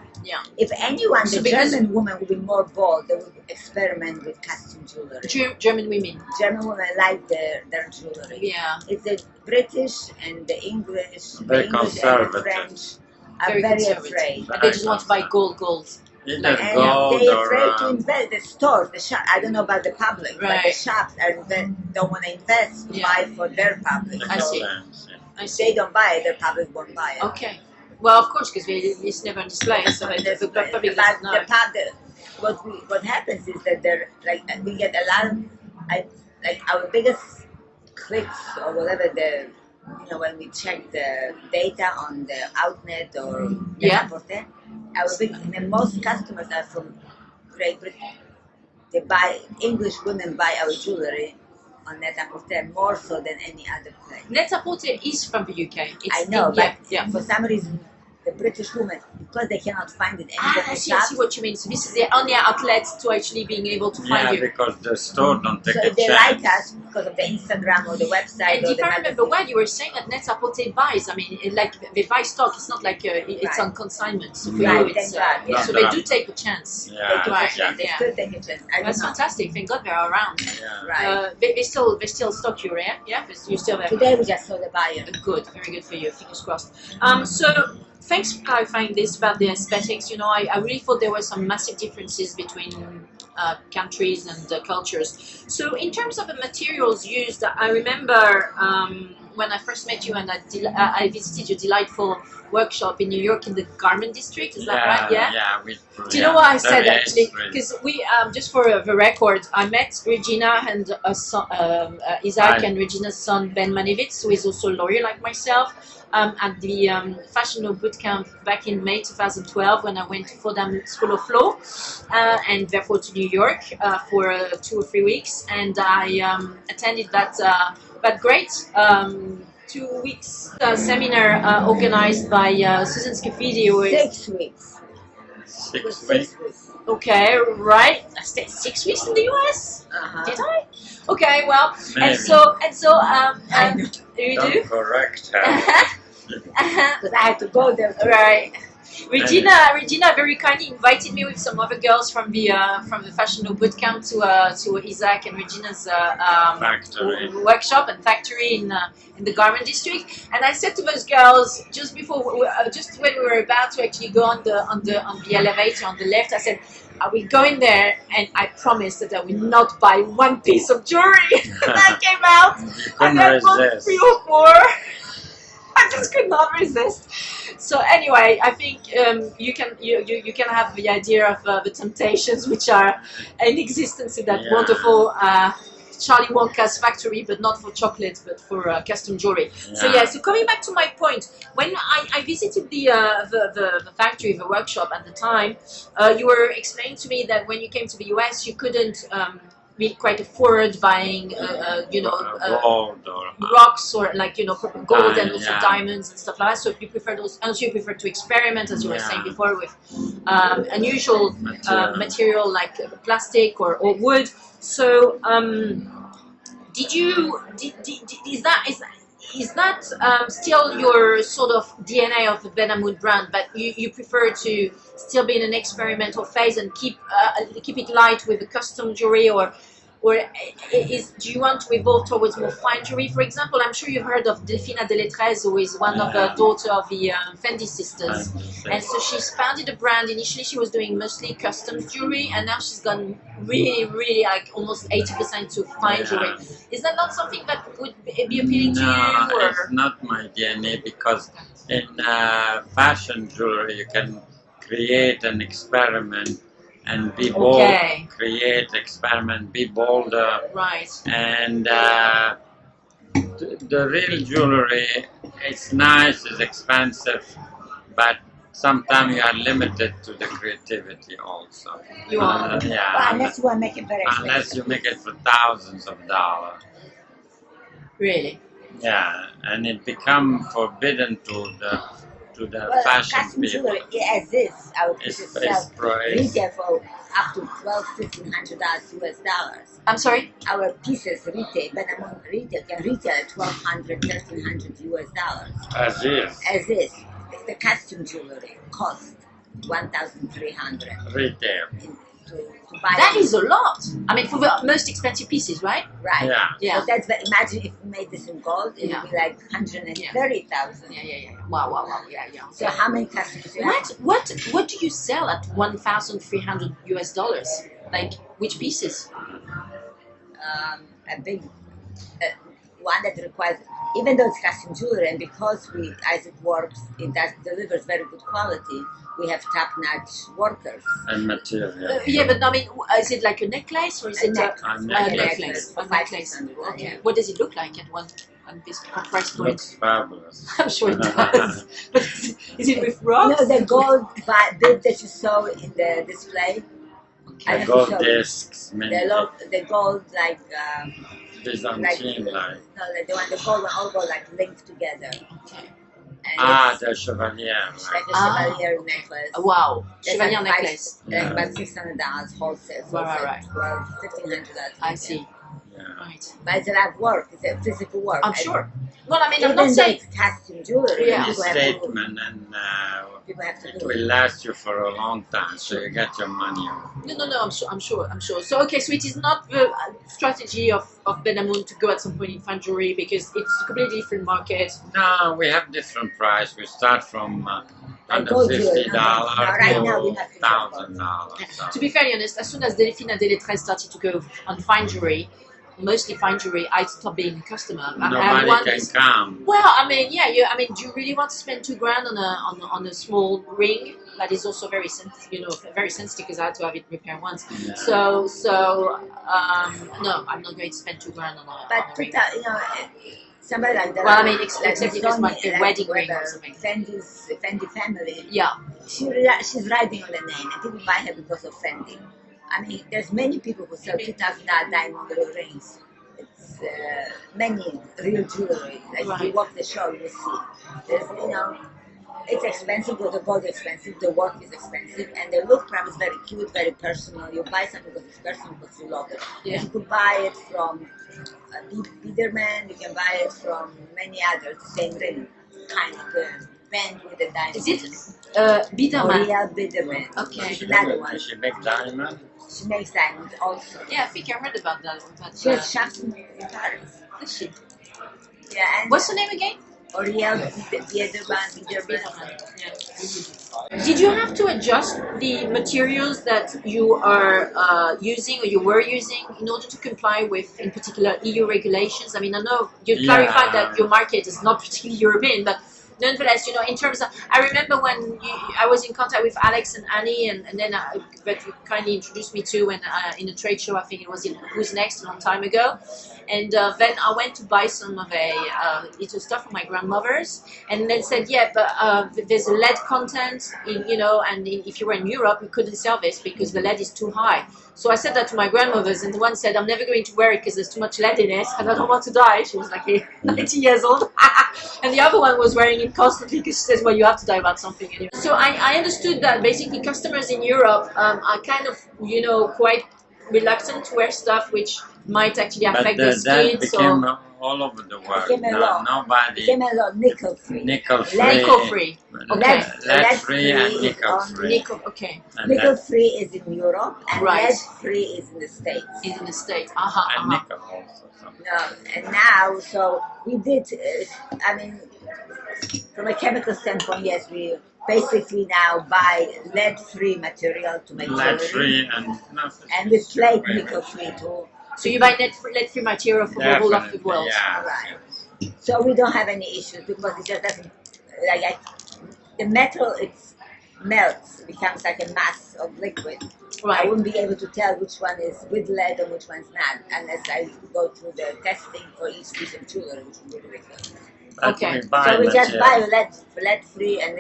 If anyone, the German woman would be more bold. They would experiment with custom jewelry. German women. German women like their jewelry. Yeah. It's the British and the English, very and the French are very afraid. And they just want to buy gold. Either And gold they're or afraid to invest. The stores, the shop. I don't know about the public, but the shops don't want to invest to buy for their public. I see. If they don't buy it, their public won't buy it. Okay. Well, of course, because it's never on display, so the public doesn't know. What happens is that we get a lot of like our biggest clicks or whatever when we check the data on the outlet or most customers are from Great Britain. They buy English women buy our jewelry on Net-a-Porter more so than any other place. Net-a-Porter is from the UK. I know, but for some reason, the British women, because they cannot find it anywhere. I see what you mean. So this is the only outlet to actually being able to find you. Yeah, because the store don't take a chance. So they like us because of the Instagram or the website. And if I remember well, you were saying that Net-a-Porter buys. I mean, they buy stock. It's not like it's on consignment. So for you, it's so they do take a chance. Yeah, they still take a chance. That's fantastic. Thank God they're around. Yeah, right. They still stock you, right? Yeah, you still have. Today we just saw the buyer. Good, very good for you. Fingers crossed. So. Thanks for clarifying this about the aesthetics. I really thought there were some massive differences between countries and cultures. So in terms of the materials used, I remember when I first met you and I visited your delightful workshop in New York in the garment district. Is that right? Yeah. Do you know why I said that? Actually, because we just for the record, I met Regina and Isaac and Regina's son Ben Manevitz, who is also a lawyer like myself. At the Fashion Law Bootcamp back in May 2012 when I went to Fordham School of Law and therefore to New York for 2 or 3 weeks, and I attended that great 2 weeks seminar organized by Susan Scafidi. 6 weeks. 6 weeks. Okay, right. I stayed 6 weeks in the US. Did I? Okay, well, maybe. and so you Don't do? correct her. Because I had to go there. Right. Regina very kindly invited me with some other girls from the Fashion Law Bootcamp to Isaac and Regina's workshop and factory in the garment district. And I said to those girls just when we were about to actually go on the elevator on the left, I said, I will go in there and I promise that I will not buy one piece of jewelry. And I came out and I bought 3 or 4. I just could not resist. So anyway, I think you can have the idea of the temptations which are in existence in that wonderful Charlie Wonka's factory, but not for chocolates, but for custom jewelry. So coming back to my point, when I visited the factory, the workshop at the time, you were explaining to me that when you came to the US, you couldn't really quite afford buying, gold or rocks or gold and also diamonds and stuff like that. So you prefer those, and you prefer to experiment, as you were saying before, with unusual material like plastic or wood. So is that still your sort of DNA of the Ben-Amun brand, but you prefer to still be in an experimental phase and keep it light with the custom jewelry, or do you want to evolve towards more fine jewelry? For example, I'm sure you've heard of Delphina Delettrez, who is one of the daughter of the Fendi sisters, and so she's founded a brand. Initially she was doing mostly custom jewelry, and now she's gone really like almost 80% to fine jewelry. Is that not something that would be appealing to you? No, it's not my DNA, because in fashion jewelry you can create an experiment and be bold, create, experiment, be bolder. Right. And the real jewelry, it's nice, it's expensive, but sometimes you are limited to the creativity also. You are. Unless you want to make it very expensive. Unless you make it for thousands of dollars. Really? Yeah, and it become forbidden to the fashion people. As is, our pieces sell retail for up to $1,200-$1,500 US. I'm sorry? Our pieces retail, Ben-Amun retail can retail at $1,200-$1,300 US. As is. As is. The costume jewelry cost $1,300. Retail. buy. That is a lot. I mean, for the most expensive pieces, right? Right. Yeah. So that's imagine if we made this in gold, it would be like 130,000. Yeah. Wow. Yeah. So how many customers you have? What do you sell at $1,300 US? Like which pieces? A big one that requires, even though it's custom jewelry, and because as it works, delivers very good quality. We have top-notch workers and material. But I mean, is it like a necklace or is it a necklace? A necklace. Okay. What does it look like at one this price point? Looks fabulous. I'm sure it does. But is it with rocks? No, the gold bit that you saw in the display. The gold discs. The gold like. Byzantine like. No, the gold one all go like linked together. Okay. And the chevalier. Like a chevalier necklace. Wow, That's chevalier like necklace. About $600 wholesale. So Right. $1,500. I see. Yeah. Right. But it's a lot of work. It's a physical work. I'm sure. Well, I mean, I'm Even not though saying. it's costume jewelry. Yeah. It's statement, and People have to it do will last you for a long time, so you get your money. No. I'm sure. So okay, so it is not the strategy of Ben-Amun to go at some point in fine jewelry because it's a completely different market. No, we have different price. We start from under gold jewelry, $50 right now we to have $1,000. To be fairly honest, as soon as Delphine and Deletrez started to go on fine jewelry, mostly fine jewelry, I stopped being a customer. Nobody can come. Well, I mean, do you really want to spend $2,000 on a small ring that is also very sensitive? Very sensitive because I had to have it repaired once. Yeah. So no, I'm not going to spend $2,000 on a ring. somebody like that. Well, I mean, except if it's like a wedding ring or something. Fendi family. Yeah. She's riding on the name, and people buy her because of Fendi. I mean, there's many people who sell $2,000 diamond rings. It's many real jewelry. Like if you walk the show, you will see. There's, it's expensive, but the gold is expensive, the work is expensive, and the look from is very cute, very personal. You buy something because it's personal, because you love it. Yeah. You could buy it from Biederman, you can buy it from many others, the same ring, kind of band with a diamond. Is it Biederman? Real Biederman. Okay. Another one. Does she make diamond? She makes diamonds also. Yeah, I think I heard about that. She has shops in Paris. Does she? Yeah, and What's her name again? Oriel Biederman. Yeah. Did you have to adjust the materials that you are using or you were using in order to comply with, in particular, EU regulations? I mean, I know you clarified that your market is not particularly European, but nonetheless, in terms of, I remember when I was in contact with Alex and Annie, and then that you kindly introduced me to when in a trade show, I think it was in Who's Next a long time ago. And then I went to buy some of little stuff for my grandmother's, and then said, but there's a lead content, if you were in Europe, we couldn't sell this because the lead is too high. So I said that to my grandmother's, and the one said, I'm never going to wear it because there's too much lead in it, and I don't want to die. She was like 90 years old. And the other one was wearing it constantly because she says, well, you have to die about something anyway. So I understood that basically customers in Europe are kind of, quite reluctant to wear stuff which might actually affect their skin. That became all over the world. Nobody. Became a lot nickel free. Nickel free. Nickel free. Okay. Lead free and nickel free. Nickel free is in Europe, and lead free is in the States. Is in the States. And nickel also. And now, so we did. From a chemical standpoint, yes, we basically now buy lead-free material to make jewelry. Lead-free and we plate nickel-free too. So you buy lead-free material from the whole of the world. Yeah. Right. So we don't have any issues because it just doesn't, the metal, it melts, becomes like a mass of liquid. Right. I wouldn't be able to tell which one is with lead and which one's not unless I go through the testing for each piece of jewelry, which would be ridiculous. Okay. So we just buy lead-free and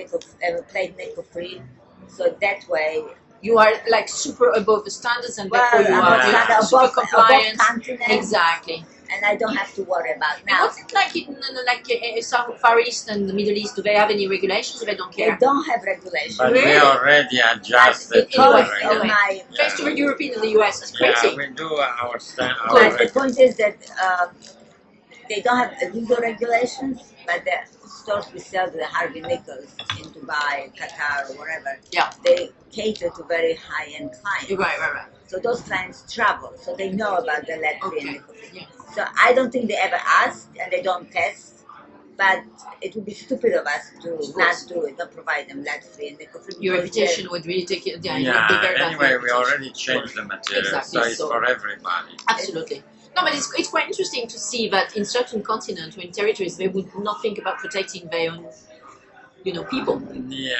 plate nickel-free. So that way you are like super above the standards, and therefore you are super compliant. Exactly. And I don't have to worry about now. What's it like in South Far East and the Middle East? Do they have any regulations? Or they don't care. They don't have regulations. But we already adjusted to the regulations. Thanks to the European and the US, it's crazy. Yeah, we do our the point is that they don't have legal regulations, but the stores we sell to the Harvey Nichols in Dubai, Qatar, or wherever, they cater to very high-end clients. Right. So those clients travel, so they know about the lead-free and nickel-free. Yeah. So I don't think they ever ask, and they don't test. But it would be stupid of us to not do it, not provide them lead-free and nickel-free. Your reputation would really take it. Anyway, we already changed the material, so it's for everybody. Absolutely. No, but it's quite interesting to see that in certain continents or in territories, they would not think about protecting their own, people. Yeah.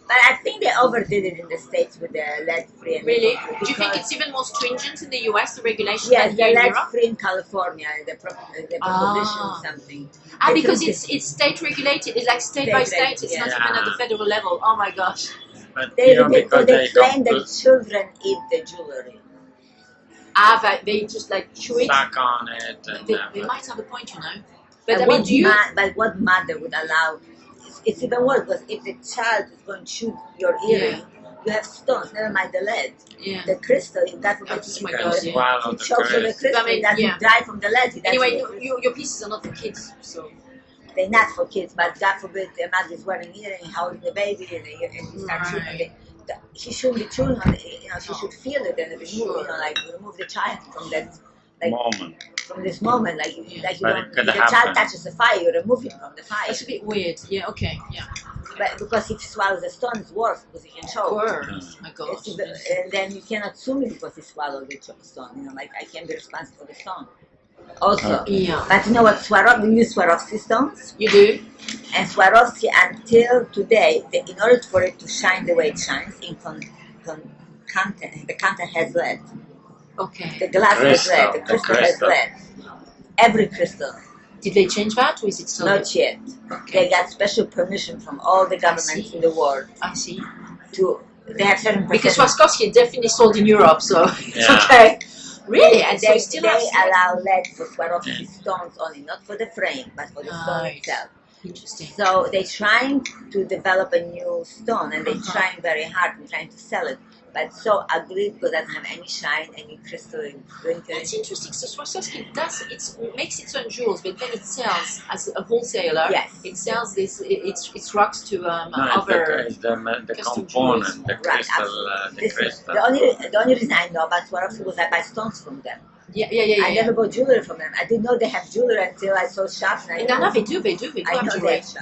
But I think they overdid it in the States with the lead-free and really. nickel-free. Do you think it's even more stringent in the US, the regulation? Yes, than the here in Europe? lead-free in California, the prohibition something. Because it's state regulated. It's like state by state. It's not even at the federal level. Oh my gosh. But they claim that children eat the jewelry. They just like chew it. Suck on it. They might have a point, But I mean, but what mother would allow? It's even worse because if the child is going to chew your earring, you have stones. Never mind the lead. Yeah. The crystal. That's what he chokes on the crystal. He doesn't die from the lead. Anyway, your pieces are not for kids, so. They're not for kids, but God forbid the mother is wearing earring, holding the baby, and you start chewing. She shouldn't be chewing on it. She should feel it and remove, remove the child from that moment. From this moment, if the happen. child touches the fire, you remove him from the fire. That's a bit weird. Yeah. Okay. Yeah. But because if he swallows the stone, it's worse because he can choke. My God. And then you cannot sue me because he swallowed the stone. I can't be responsible for the stone. Also, but you know what? We use Swarovski stones. You do. And Swarovski, until today, in order for it to shine the way it shines, the content has lead. Okay. The glass has lead. The crystal has lead. Every crystal. Did they change that, or is it still? Not yet. Okay. They got special permission from all the governments in the world. I see. They have certain percentage. Because Swarovski definitely sold in Europe, so it's okay. Really? And they allow lead for Swarovski stones only, not for the frame, but for the stone itself. Interesting. So they're trying to develop a new stone, and they're trying very hard and trying to sell it. But it's so ugly because it doesn't have any shine, any crystal drinkers. That's interesting. So Swarovski makes its own jewels, but then it sells as a wholesaler. Yes. It sells its rocks to other the component, the crystal. The only reason I know about Swarovski was I buy stones from them. I never bought jewelry from them. I didn't know they have jewelry until I saw shops. They do have jewelry.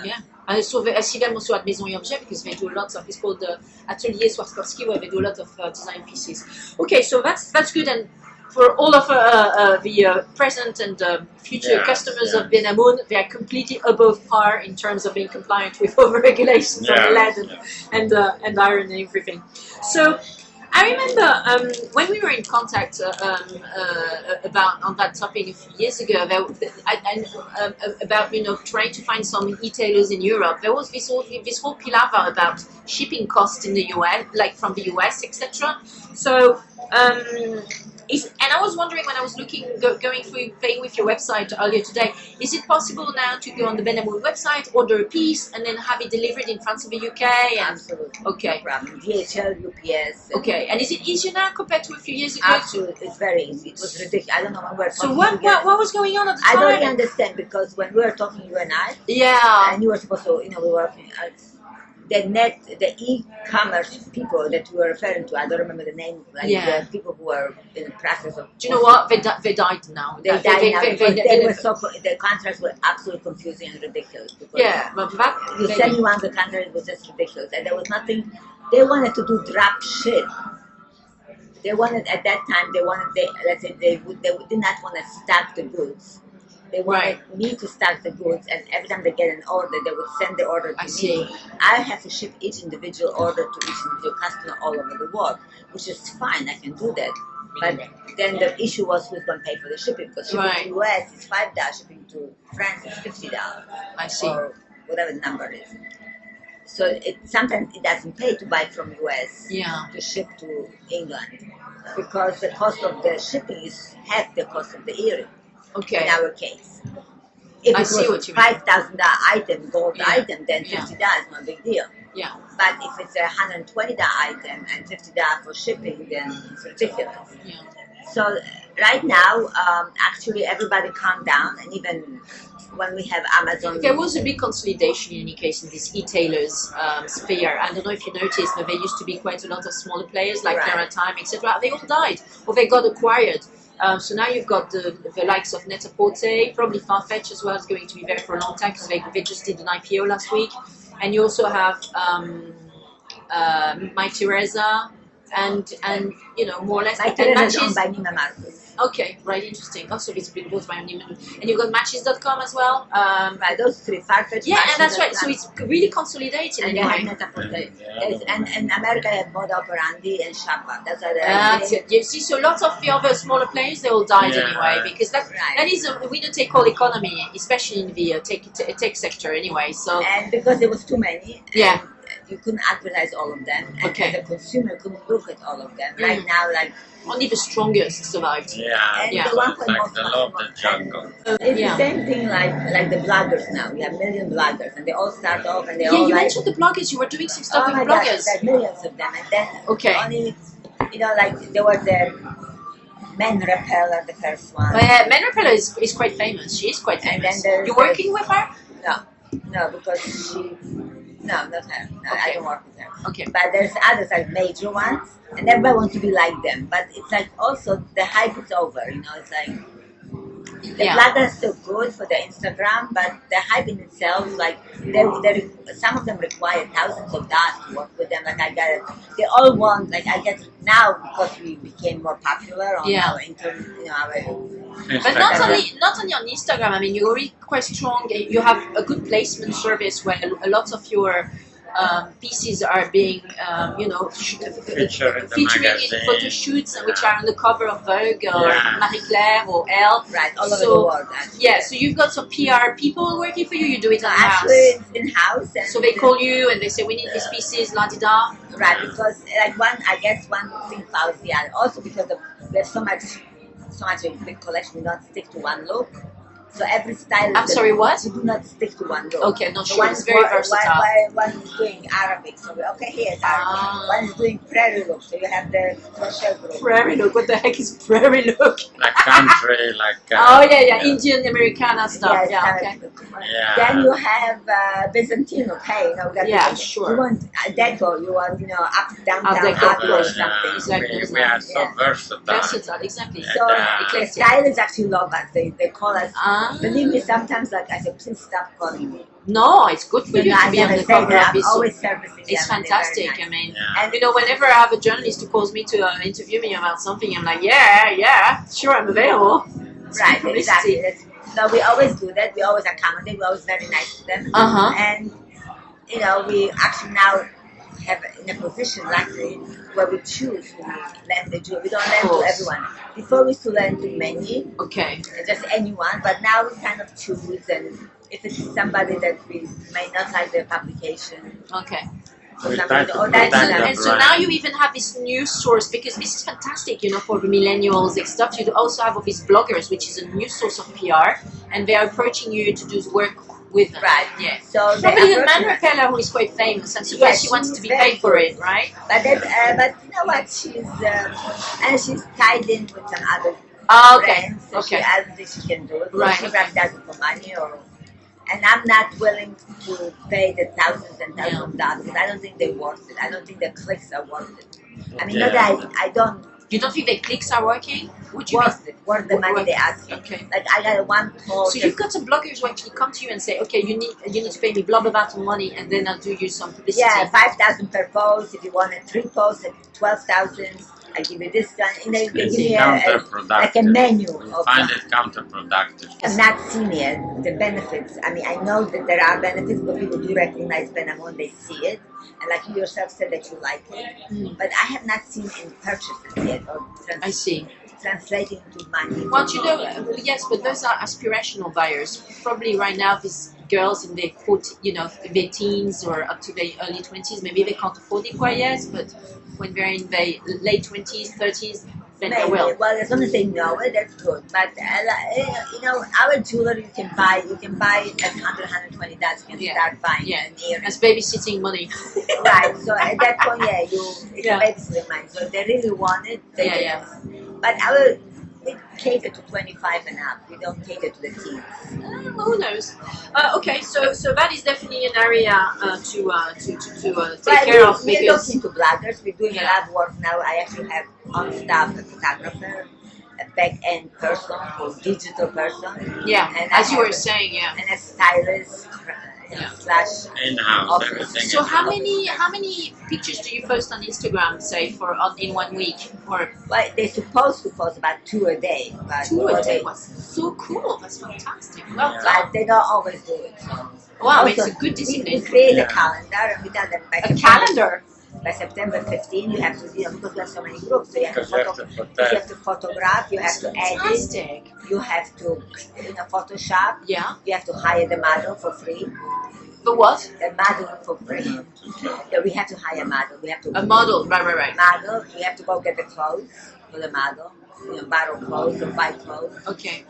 Yeah. I saw them also at Maison et Objet because they do lots of. It's called the Atelier Swarovski, where they do a lot of design pieces. Okay, so that's good. And for all of the present and future customers of Ben-Amun, they are completely above par in terms of being compliant with all the regulations on lead and iron and everything. So. I remember when we were in contact about on that topic a few years ago about trying to find some e-tailers in Europe. There was this whole palaver about shipping costs in the US, like from the US, etc. So. And I was wondering when I was going through playing with your website earlier today, is it possible now to go on the Ben-Amun website, order a piece, and then have it delivered in France or the UK? Absolutely. Okay. No problem. DHL, UPS. Okay. And is it easier now compared to a few years ago? Absolutely. It's very easy. It was ridiculous. I don't know when we were talking. So what was going on at the time? I don't really understand because when we were talking, you and I. Yeah. And you were supposed to, we were working. The e-commerce people that you were referring to, I don't remember the name, the people who were in the process of... Do you know what? They died now. They died now because the contracts were absolutely confusing and ridiculous. But you send me one of the contracts, it was just ridiculous. And there was nothing... They wanted to do drop ship. They wanted, at that time, they did not want to stock the goods. They wanted me to stock the goods, and every time they get an order, they would send the order to me. I have to ship each individual order to each individual customer all over the world, which is fine. I can do that. But then the issue was who's going to pay for the shipping, because shipping to the US is $5, shipping to France is $50. I see. Or whatever the number is. So sometimes it doesn't pay to buy from US to ship to England, because the cost of the shipping is half the cost of the earring. Okay. In our case, if it was $5,000 item, gold item, then $50 is no big deal. Yeah. But if it's a $120 item and $50 for shipping, then it's ridiculous. Yeah. So right now, actually, everybody calmed down, and even when we have Amazon. There was a big consolidation in any case in this e-tailers sphere. I don't know if you noticed, but there used to be quite a lot of smaller players like Maritime, etc. They all died or they got acquired. So now you've got the likes of Net-a-Porter, probably Farfetch as well is going to be there for a long time because they just did an IPO last week. And you also have My Teresa and you know, more or less. My Teresa is owned by Neiman Marcus. Okay, right, interesting. Also, it's been bought by Neiman. And you've got Matches.com as well. Right, those three, Farfetch. Yeah, and that's right. So it's really consolidated. And anyway. they have Net-a-Porter. And America have Moda Operandi and Shoppa. That's it. You see, so lots of the other smaller players, they all died anyway, because that is a winner-take-all economy, especially in the tech sector anyway. So and because there was too many. Yeah. You couldn't advertise all of them, and the consumer couldn't look at all of them. Right now, like only the strongest survived. And the it's one like the law of the jungle. It's the same thing like the bloggers now. We have million bloggers, and they all start off and they all you mentioned the bloggers. You were doing some stuff with bloggers. Gosh, there's millions of them, and then only like there was the Men Repeller, the first one. Men Repeller is quite famous. She is quite famous. You're working with her? No, because she. No, not her. No, I don't work with her. Okay. But there's others like major ones, and everybody wants to be like them. But it's like also the hype is over. You know, it's like the bloggers still good for the Instagram, but the hype in itself, like some of them require thousands of dollars to work with them. Like they all want. Like I get now because we became more popular on our internet. You know, our. But not only on Instagram. I mean, you're really quite strong. You have a good placement service where a lot of your pieces are being, featuring in photo shoots, which are on the cover of Vogue or Marie Claire or Elle. Right, all over the world. Actually. Yeah, so you've got some PR people working for you. You do it in-house. Actually, it's in-house. So they call you and they say, we need these pieces, la-di-da. Right, because I guess one thing follows the other. Also because there's so much a big collection, we don't stick to one look. So every style. I'm sorry, what? We do not stick to one look. Okay, not sure. It's very versatile. One is doing Arabic, so here's Arabic. One is doing prairie look, so you have the special group. Prairie look. What the heck is prairie look? Like country, like. Indian Americana stuff. Okay. Then you have Byzantine. Hey, sure. You want deco. You want up, downtown, up or something. We are so versatile. Versatile, exactly. So the stylists actually love us. They call us. Believe me, sometimes I say, please stop calling me. No, it's good for you to be on the cover of this. Always servicing It's fantastic. Nice. I mean, and whenever I have a journalist who calls me to interview me about something, I'm like, sure, I'm available. Right, exactly. So we always do that. We always accommodate. We're always very nice to them. And we actually now have in a position, luckily, where we choose who we lend the jewelry. We don't lend to everyone. Before we used to lend to many, just anyone, but now we kind of choose, and if it's somebody that we may not like their publication. And so now you even have this news source, because this is fantastic, for the millennials and stuff. You also have all these bloggers, which is a new source of PR, and they are approaching you to do work with them. Right, So probably the Man Repeller, who is quite famous, and suppose she wants to be paid for it, right? But you know what? She's tied in with some other friends, so she has this she can do it. Right. She does it for money, and I'm not willing to pay the thousands and thousands of dollars. I don't think they're worth it. I don't think the clicks are worth it. I mean, not that I don't. You don't think the clicks are working? Would you worth the money they ask you? Okay. Like I got one call. So you've got some bloggers who actually come to you and say, okay, you need to pay me blah blah blah of money, and then I'll do you some publicity. Yeah, 5,000 per post. If you want 3 posts at 12,000, I give you this one. They give me like a menu. We find it counterproductive. I've not seen yet the benefits. I mean, I know that there are benefits, but people do recognize Ben-Amun. They see it. And like you yourself said that you like it. But I have not seen any purchases yet. I see. Translating into money. Well, yes, but those are aspirational buyers. Probably right now, these girls in their their teens or up to their early 20s, maybe they can't afford it quite yet, but when they're in their late 20s, 30s, then they will. Well, as long as they know it, that's good. But our jewelry you can buy at $100, $120. You can start buying an earring. That's babysitting money. Right. So at that point, it's babysitting money. So if they really want it, they do. But cater to 25 and up. We don't cater to the teens. Who knows? Okay, so that is definitely an area to take care of. We're Because looking to bloggers. We're doing a lot of work now. I actually have on staff a photographer, a back-end person, or digital person. Yeah, and as you were saying, yeah. And a stylist. Slash in-house, everything. So how many pictures do you post on Instagram, say, in 1 week? Or well, they're supposed to post about 2 a day. But 2 a day was so cool. That's fantastic. Well done. But they don't always do it. So. Wow, Also, it's a good discipline. We create a calendar and we tell them calendar. By September 15, you have to, because we have so many groups, so you have to photograph, you have to edit, you have to, Photoshop. Yeah. You have to hire the model for free. The what? The model for free. Yeah, we have to hire a model. We have to a model, right. Model. We have to go get the clothes for the model. Borrow clothes or buy clothes. Okay.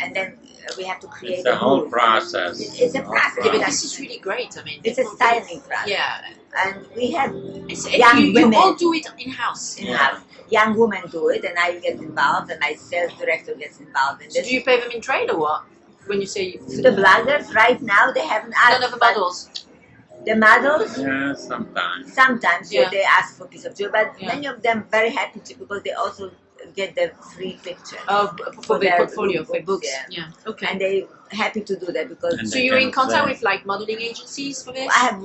And then we have to create the whole process. It's a process. Yeah, but this is really great. I mean, it's a styling process. Yeah. And we have young women. You all do it in-house. In-house. Young women do it, and I get involved, and my sales director gets involved in this. So do you pay them in trade or what? When you say the bloggers right now, they haven't asked. None of the models. The models? Yeah, sometimes. Sometimes they ask for a piece of jewelry, but many of them very happy to, because they also get the free picture. Oh, for their portfolio, for books. Yeah. Okay. And they happy to do that because. So you're in contact with like modeling agencies for this? I have,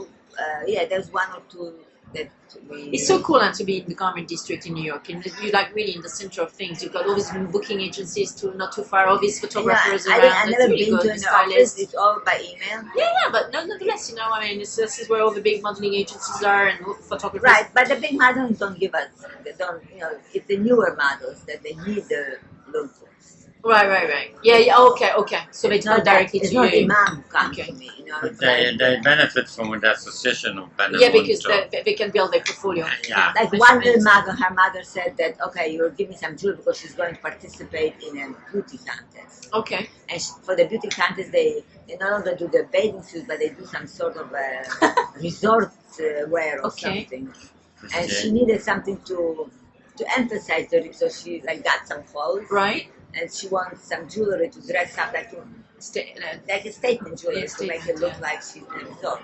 there's 1 or 2 that we. It's so cool to be in the garment district in New York, and you're like really in the center of things. You've got all these booking agencies not too far, all these photographers around. I've never been to an office. It's all by email. Yeah, but nonetheless, I mean, this is where all the big modeling agencies are and photographers. Right, but the big models don't give us. They don't. It's the newer models that they need the lookbooks. Right. Yeah. Okay. So they go directly to you. It's not Imam who comes to me. But they benefit from the association of Ben-Amun. Yeah, because they can build their portfolio. Yeah. Like one little model, her mother said that, okay, you'll give me some jewelry because she's going to participate in a beauty contest. Okay. And for the beauty contest, they no longer do the bathing suit, but they do some sort of resort wear or something. And she needed something to emphasize so she got some clothes. Right. And she wants some jewelry to dress up like a statement jewelry to make it look like she's in a resort.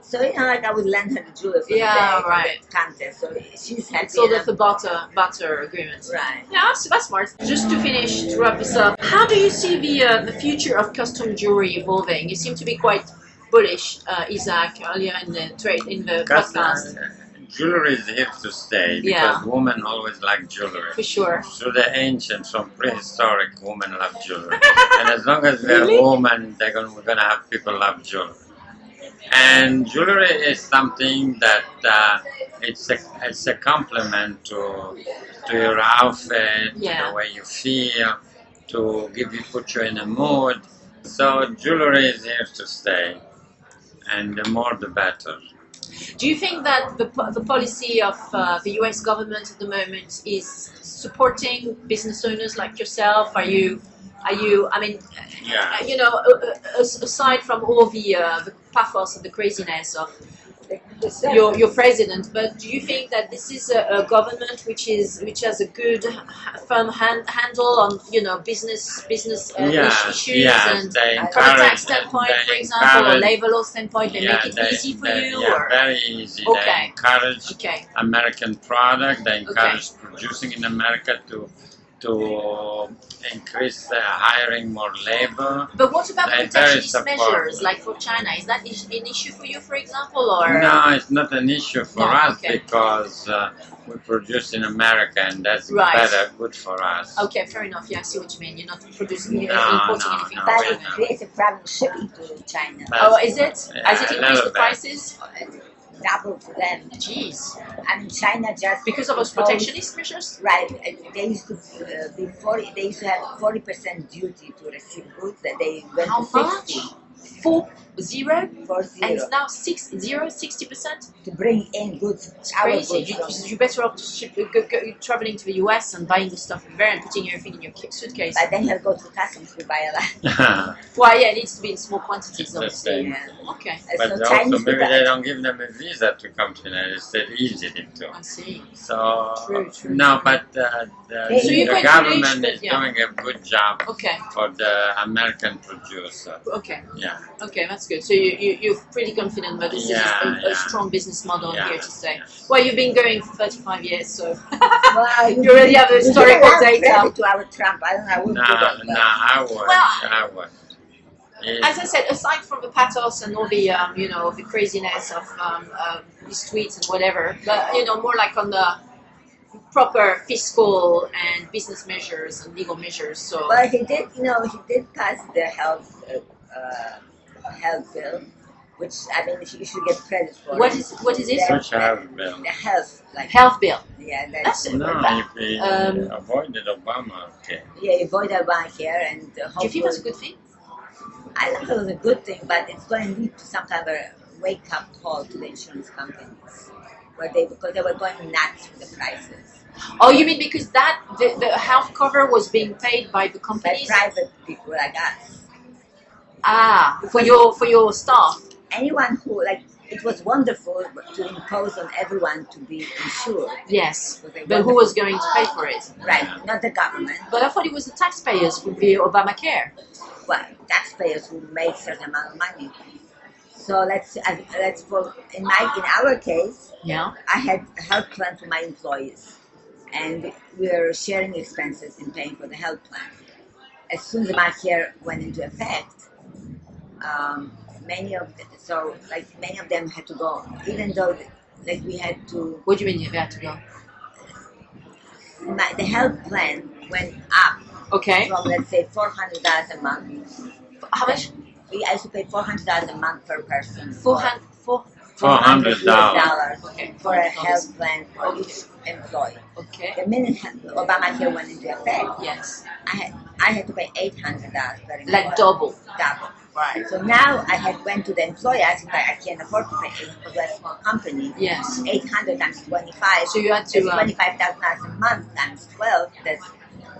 So I would lend her the jewelry for the contest. So she's happy. Sort of the barter agreement. Right. Yeah, so that's smart. Just to wrap this up, how do you see the future of custom jewelry evolving? You seem to be quite bullish, Isaac, earlier in the podcast. Jewelry is here to stay because women always like jewelry. For sure. So the ancient, from prehistoric, women love jewelry. And as long as we have women, we're going to have people love jewelry. And jewelry is something that it's a complement to your outfit, to the way you feel, to put you in a mood. So jewelry is here to stay, and the more the better. Do you think that the policy of the US government at the moment is supporting business owners like yourself? Are you? I mean, aside from all the pathos and the craziness of your president, but do you think that this is a government which has a good, firm handle on business issues and from a tax standpoint, for example, or labor law standpoint, they make it easy for you? Yeah, very easy. They encourage American product. They encourage producing in America to increase hiring more labor. But what about protectionist measures, like for China? Is that an issue for you, for example? Or no, it's not an issue for us because we produce in America, and that's good for us. Okay, fair enough. Yeah, I see what you mean. You're not importing anything. But it creates a problem shipping to China. Is it? Has it increased the prices? Double for them. Jeez. I mean, China just because of those protectionist measures. Right. They used to they used to have 40% duty to receive goods, that they went to 60. 40, 40. and it's now 60%. To bring in goods. It's crazy. You're better off traveling to the US and buying the stuff there and putting everything in your suitcase. But then you go to customs to buy a lot. Well, yeah, it needs to be in small quantities, obviously. Yeah. Okay. But So also maybe they don't give them a visa to come to the United States easily too. I see. So True, no, true. but So the you're going to government reach is the- yeah. doing a good job Okay. for the American producer. Okay. Yeah. Okay, that's good. So you're pretty confident that this Yeah, is a yeah. strong business model Yeah, here to say. yes. Well, you've been going for 35 years, so Well, you already have the historical data. To our Trump. I don't know. I wouldn't do that. No, I would. Well, I would. As I said, aside from the pathos and all the the craziness of these tweets and whatever, but more like on the proper fiscal and business measures and legal measures. So Well, he did pass the health bill, which I mean, you should get credit for. what is it? Which have been. The health, like Health bill. Yeah, That's it. No, if we avoided Obama, okay. Yeah, avoid Obamacare, and Do you think that's a good thing? I don't know if it was a good thing, but it's going to lead to some kind of a wake-up call to the insurance companies, because they were going nuts with the prices. Oh, you mean because the health cover was being paid by the By companies? private people like us. For your staff. Anyone who, it was wonderful to impose on everyone to be insured. Yes, Because they but who wanted- was going to pay for it? Right, not the government. But I thought it was the taxpayers with the Obamacare. Well, taxpayers who made certain amount of money. So in our case, Yeah. I had a health plan for my employees, and we were sharing expenses in paying for the health plan. As soon as Obamacare went into effect, many of them had to go, even though we had to. What do you mean you had to go? The health plan went up Okay. from, let's say, $400 a month. How much? I used to pay $400 a month per person. $400. $400 Okay. for a health plan for each employee. Okay. The minute Obamacare went into effect, Yes. I had to pay $800 per employee. Like double. Double. Right. So now I went to the employer. I said, I can't afford to pay $800 because we're a small company. Yes. 800 times 25. So you had to. That's $25,000 a month times 12. That's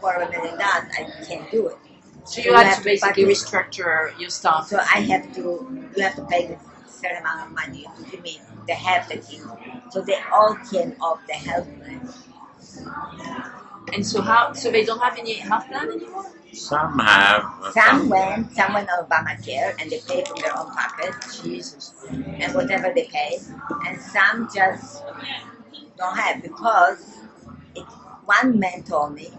$250,000. I can't do it. So you had to basically restructure your staff. So you have to pay a certain amount of money to give me the half that you. So they all came off the health plan. And so they don't have any health plan anymore? Some have. Some went on Obamacare and they pay from their own pocket. Jesus. And whatever they pay. And some just don't have because one man told me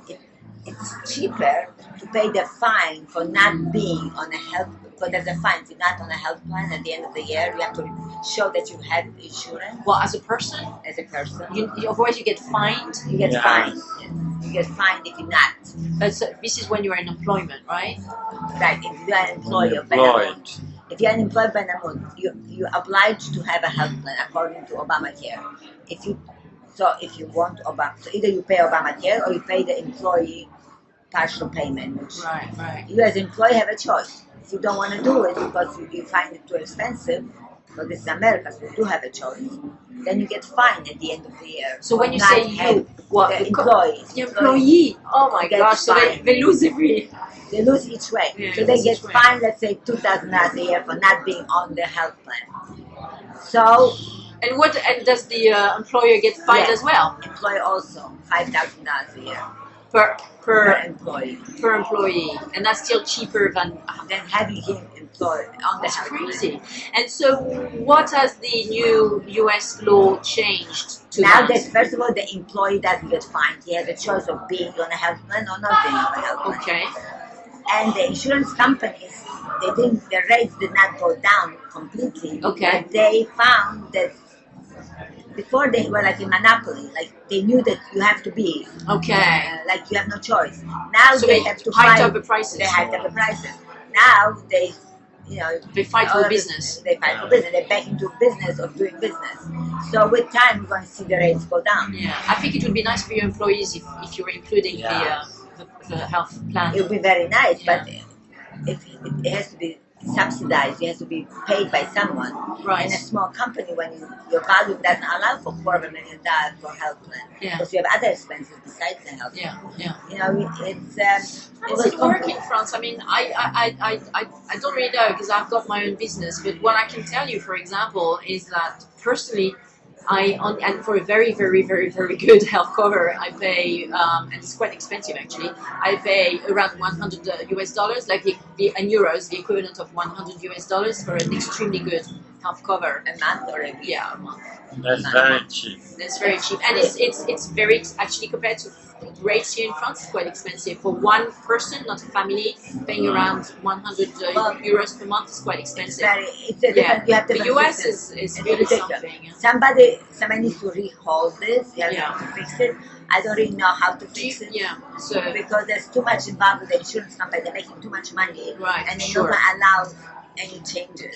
it's cheaper to pay the fine for not being on a health, because there's a fine if you're not on a health plan at the end of the year. You have to show that you had insurance Well, as a person, otherwise you get fined. You get Yes. fined. You get fined if you're not. So this is when you're in employment, right? Right, if you're an employee of Ben-Amun. Employed. If you're an employee of Ben-Amun, you're obliged to have a health plan according to Obamacare. If you want so either you pay Obamacare or you pay the employee partial payment. Which Right. you as an employee have a choice. If you don't want to do it because you find it too expensive, but this is America, so you do have a choice, then you get fined at the end of the year. So when you Not say have you, what? the employee. The employee. Oh my Get gosh! So fined. they lose every. They lose each way. Yeah, So they lose get each way. fined, let's say, $2,000 a year for not being on the health plan. So, And what? And does the employer get fined Yeah. as well employee also, $5,000 a year per per employee. employee? And that's still cheaper than. Then having him employed on the That's health crazy. plan. And so, what has the new U.S. law changed to Now that? that, first of all, the employee doesn't get fined. He has a choice of being on a health plan or not being on a health plan. Okay. And the insurance companies, the rates did not go down completely. Okay. But they found that before they were like a monopoly, like they knew that you have to be, Okay. like you have no choice. Now So they they have to hiked fight. up the prices. They hiked up the prices. Now they, They fight all for of this- business. They fight for business. They're back into business of doing business. So with time, we're going to see the rates go down. Yeah, I think it would be nice for your employees if you're including Yeah. the health plan. It would be very nice, Yeah. but it has to be subsidized. You have to be paid by someone. Right. In a small company, when your value doesn't allow for $250,000 for health plan, because you have other expenses besides the health plan. You know, how does it work in France? I mean, I don't really know because I've got my own business, but what I can tell you, for example, is that personally, and for a very, very, very, very good health cover, I pay, and it's quite expensive actually, I pay around $100 like in euros, the equivalent of $100 for an extremely good health cover. A month or a week? Yeah, a month. That's very cheap. That's very cheap, and it's very, actually, compared to rates here in France, it's quite expensive. For one person, not a family, paying around 100 euros per month is quite expensive. It's a different, you have the US is really something. Somebody needs to rehold this. You have to fix it. I don't really know how to fix it. So because there's too much involved with the insurance company. They're making too much money, and they're not allow any changes.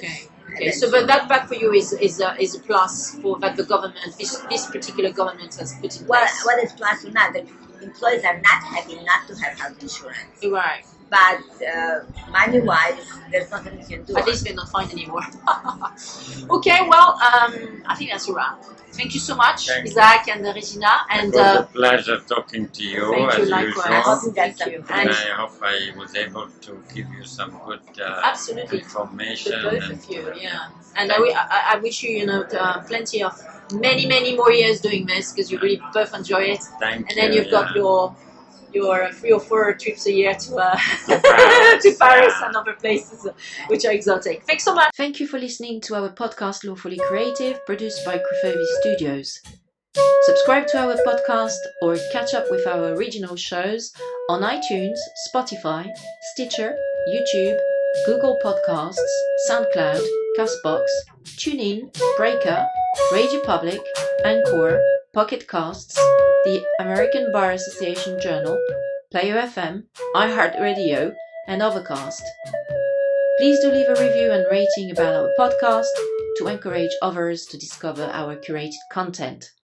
Okay. So, but that for you is a plus for that the government, this particular government has put in place. What is plus or not? The employees are not happy not to have health insurance. Right. But money-wise, there's nothing you can do. At least we're not fine anymore. Okay, well, I think that's a wrap. Thank you so much, Isaac and Regina. And it was a pleasure talking to you as usual. Thank you. And I hope I was able to give you some good information. The both of you, And I wish you, plenty of many more years doing this because you really both enjoy it. Thank you. And then you've got your 3 or 4 trips a year to Paris and other places which are exotic. Thanks so much. Thank you for listening to our podcast Lawfully Creative, produced by Crefovi Studios. Subscribe to our podcast or catch up with our original shows on iTunes, Spotify, Stitcher, YouTube, Google Podcasts, SoundCloud, Castbox, TuneIn, Breaker, Radio Public, Anchor, Pocket Casts, the American Bar Association Journal, Player FM, iHeartRadio, and Overcast. Please do leave a review and rating about our podcast to encourage others to discover our curated content.